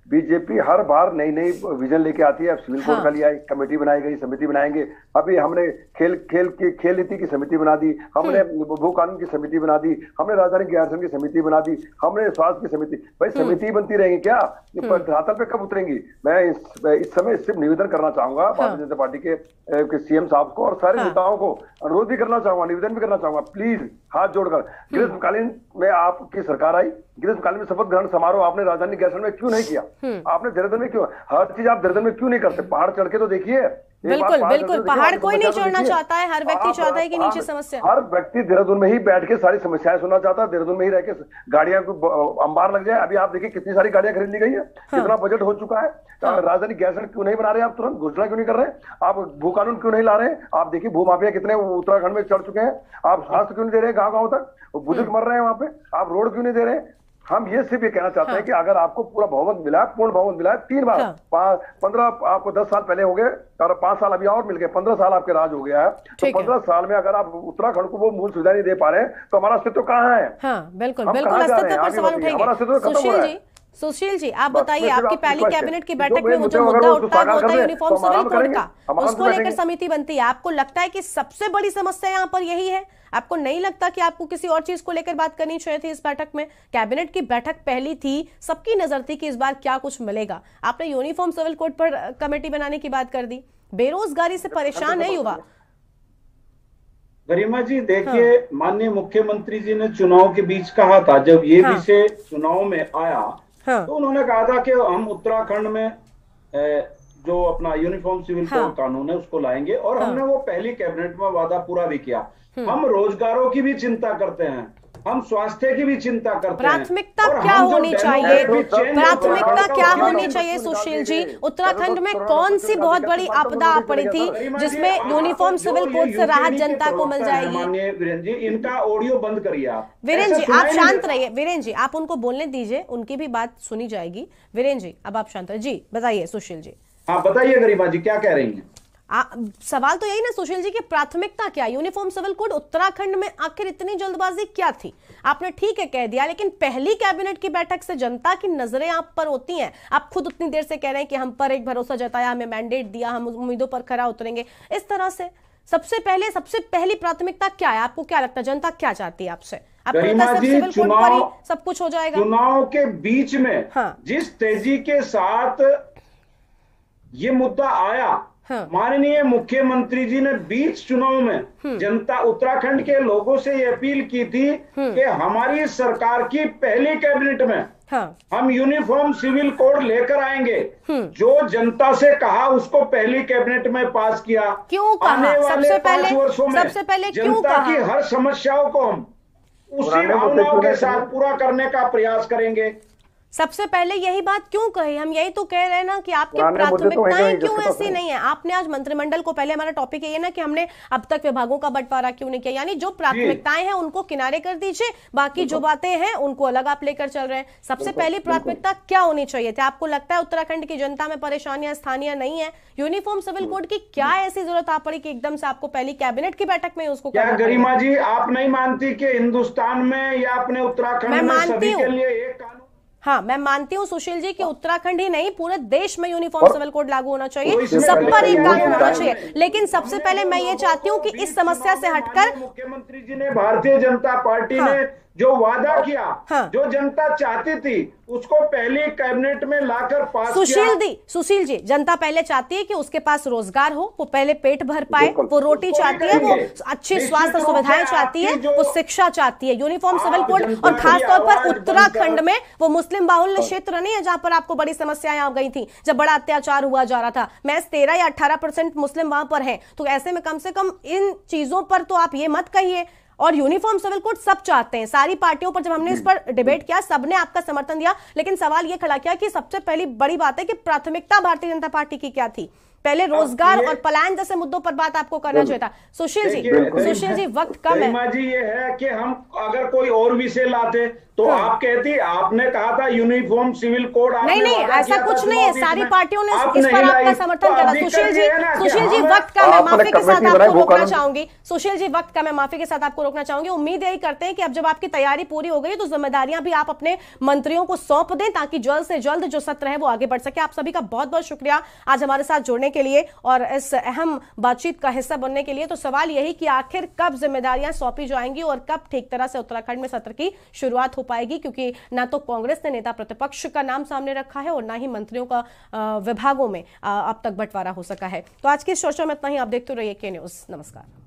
S8: बीजेपी हर बार नई विजन लेके आती है। अब सिविल कोड का लिया, कमेटी बनाई गई, समिति बनाएंगे। अभी हमने खेल नीति की समिति बना दी, हमने भू कानून की समिति बना दी, हमने राजधानी गैरसैंड की समिति बना दी, हमने स्वास्थ्य की समिति। भाई समिति बनती रहेंगी क्या? धरातल पे कब उतरेंगी? मैं इस समय सिर्फ निवेदन करना चाहूंगा भारतीय जनता पार्टी के सीएम साहब को और सारे नेताओं को अनुरोध भी करना चाहूंगा, निवेदन भी करना चाहूंगा, प्लीज हाथ जोड़कर, ग्रीष्मकालीन में आपकी सरकार आई, ग्रीष्मकालीन में शपथ ग्रहण समारोह आपने राजधानी गैरसैंड में क्यों नहीं किया? आपने देहरादून में क्यों? हर चीज आप देहरादून में क्यों नहीं करते? पहाड़ चढ़ के तो देखिए।
S1: बिल्कुल पहाड़ कोई नहीं छोड़ना चाहता है, हर व्यक्ति चाहता है कि नीचे समस्या।
S8: हर व्यक्ति देहरादून में ही बैठ के सारी समस्याएं सुनना चाहता है, देहरादून में ही रह के गाड़ियां को अंबार लग जाए। अभी आप देखिए कितनी सारी गाड़ियां खरीद ली गई है, कितना बजट हो चुका है। राजधानी गैरसैंड क्यों नहीं बना रहे आप? तुरंत घोषणा क्यों नहीं कर रहे? आप भू कानून क्यों नहीं ला रहे? आप देखिए भू माफिया कितने उत्तराखंड में चढ़ चुके हैं। आप स्वास्थ्य क्यों नहीं दे रहे गाँव गाँव तक? बुजुर्ग मर रहे हैं वहां पे, आप रोड क्यों नहीं दे रहे? हम ये सिर्फ ये कहना चाहते हैं कि अगर आपको पूरा बहुमत मिला है, पूर्ण बहुमत मिला है, 3 बार 15 आपको 10 साल पहले हो गए और 5 साल अभी और मिल गए, 15 साल आपके राज हो गया है, तो 15 साल में अगर आप उत्तराखंड को वो मूल सुविधा नहीं दे पा रहे तो हमारा अस्तित्व कहाँ है?
S1: बिल्कुल अस्तित्व पर सवाल उठाएंगे। सुशील जी आप बताइए, आपकी पहली कैबिनेट की बैठक में वो जो मुद्दा उठता है वो होता है यूनिफॉर्म सिविल कोड का, उसको लेकर समिति बनती है। आपको लगता है कि सबसे बड़ी समस्या यहाँ पर यही है? आपको नहीं लगता कि आपको किसी और चीज को लेकर बात करनी चाहिए थी इस बैठक में? कैबिनेट की बैठक पहली थी, सबकी नजर थी कि इस बार क्या कुछ मिलेगा। आपने यूनिफॉर्म सिविल कोड पर कमेटी बनाने की बात कर दी। बेरोजगारी से परेशान है युवा।
S12: गरिमा जी देखिए, माननीय मुख्यमंत्री जी ने चुनाव के बीच कहा था, जब ये विषय चुनाव में आया हाँ। तो उन्होंने कहा था कि हम उत्तराखंड में जो अपना यूनिफॉर्म सिविल कोड कानून है उसको लाएंगे, और हमने वो पहली कैबिनेट में वादा पूरा भी किया। हम रोजगारों की भी चिंता करते हैं, हम स्वास्थ्य की भी चिंता करते हैं।
S1: प्राथमिकता क्या होनी चाहिए, प्राथमिकता क्या होनी चाहिए सुशील जी? उत्तराखंड में कौन सी बहुत बड़ी आपदा आ पड़ी थी जिसमें यूनिफॉर्म सिविल कोड से राहत जनता को मिल जाएगी?
S12: माननीय वीरेंद्र जी, इनका ऑडियो बंद करिए आप।
S1: वीरेंद्र जी आप शांत रहिए, वीरेंद्र जी आप उनको बोलने दीजिए, उनकी भी बात सुनी जाएगी। वीरेंद्र जी अब आप शांत रहिए। जी बताइए सुशील जी।
S12: हाँ बताइए गरिमा जी क्या कह रही हैं?
S1: सवाल तो यही ना सुशील जी की प्राथमिकता क्या? यूनिफॉर्म सिविल कोड उत्तराखंड में आखिर इतनी जल्दबाजी क्या थी? आपने ठीक है कह दिया, लेकिन पहली कैबिनेट की बैठक से जनता की नजरें आप पर होती हैं। आप खुद उतनी देर से कह रहे हैं कि हम पर एक भरोसा जताया, हमें मैंडेट दिया, हम उम्मीदों पर खरा उतरेंगे। इस तरह से सबसे पहली प्राथमिकता क्या है? आपको क्या लगता है जनता क्या चाहती है आपसे? सब कुछ हो जाएगा?
S12: चुनाव के बीच में जिस तेजी के साथ ये मुद्दा आया, माननीय मुख्यमंत्री जी ने बीच चुनाव में जनता उत्तराखंड के लोगों से ये अपील की थी कि हमारी सरकार की पहली कैबिनेट में हम यूनिफॉर्म सिविल कोड लेकर आएंगे। जो जनता से कहा उसको पहली कैबिनेट में पास किया।
S1: क्यों कहा?
S12: आने वाले 5 वर्षों में जनता की हर समस्याओं को हम उसी भावनाओं के साथ पूरा करने का प्रयास करेंगे।
S1: सबसे पहले यही बात क्यों कही? हम यही तो कह रहे हैं ना कि आपकी प्राथमिकताएं क्यों ऐसी नहीं है? आपने आज मंत्रिमंडल को, पहले हमारा टॉपिक ये है ना कि हमने अब तक विभागों का बंटवारा क्यों नहीं किया, यानी जो प्राथमिकताएं हैं उनको किनारे कर दीजिए, बाकी जो बातें हैं उनको अलग आप लेकर चल रहे हैं। सबसे पहली प्राथमिकता क्या होनी चाहिए थी? आपको लगता है उत्तराखंड की जनता में परेशानियां स्थानीय नहीं है? यूनिफॉर्म सिविल कोड की क्या ऐसी जरूरत आ पड़ी कि एकदम से आपको पहली कैबिनेट की बैठक में उसको?
S12: क्या गरिमा जी आप नहीं मानती कि हिंदुस्तान में या अपने उत्तराखंड में सभी के लिए एक कानून?
S1: हाँ मैं मानती हूँ सुशील जी कि उत्तराखंड ही नहीं पूरे देश में यूनिफॉर्म सिविल कोड लागू होना चाहिए, सब पर एक कानून होना चाहिए। लेकिन सबसे पहले मैं ये चाहती हूँ कि इस समस्या से हटकर
S12: मुख्यमंत्री जी ने, भारतीय जनता पार्टी ने जो वादा किया, जो जनता चाहती थी उसको पहली कैबिनेट में लाकर पास किया।
S1: सुशील जी जनता पहले चाहती है कि उसके पास रोजगार हो, वो पहले पेट भर पाए, वो रोटी चाहती है, वो अच्छी स्वास्थ्य सुविधाएं चाहती है, वो शिक्षा चाहती है। यूनिफॉर्म सिविल कोड और खासतौर पर उत्तराखंड में वो मुस्लिम बाहुल्य क्षेत्र नहीं है जहां पर आपको बड़ी समस्याएं आ गई थी, जब बड़ा अत्याचार हुआ जा रहा था। महज 13 या 18% मुस्लिम वहां पर है, तो ऐसे में कम से कम इन चीजों पर तो आप ये मत कहिए। और यूनिफॉर्म सिविल कोड सब चाहते हैं, सारी पार्टियों पर जब हमने इस पर डिबेट किया सबने आपका समर्थन दिया, लेकिन सवाल यह खड़ा किया कि सबसे पहली बड़ी बात है कि प्राथमिकता भारतीय जनता पार्टी की क्या थी? पहले रोजगार और पलायन जैसे मुद्दों पर बात आपको करना चाहिए था। सुशील जी वक्त कम है
S12: जी, ये है कि हम अगर कोई और विषय लाते तो आप कहती, आपने कहा था यूनिफॉर्म सिविल कोड,
S1: नहीं ऐसा कुछ नहीं है, सारी पार्टियों ने इस पर आपका समर्थन करा। सुशील जी वक्त का मैं माफी के साथ आपको रोकना चाहूंगी। सुशील जी वक्त का मैं माफी के साथ आपको रोकना चाहूंगी। उम्मीद यही करते हैं कि अब जब आपकी तैयारी पूरी हो गई तो जिम्मेदारियां भी आप अपने मंत्रियों को सौंप दें ताकि जल्द से जल्द जो सत्र है वो आगे बढ़ सके। आप सभी का बहुत बहुत शुक्रिया आज हमारे साथ जुड़ने के लिए और इस अहम बातचीत का हिस्सा बनने के लिए। तो सवाल यही कि आखिर कब जिम्मेदारियां सौंपी जाएंगी और कब ठीक तरह से उत्तराखंड में सत्र की शुरुआत हो पाएगी, क्योंकि ना तो कांग्रेस ने नेता प्रतिपक्ष का नाम सामने रखा है और ना ही मंत्रियों का विभागों में अब तक बंटवारा हो सका है। तो आज की इस चर्चा में इतना ही। आप देखते रहिए के न्यूज़। नमस्कार।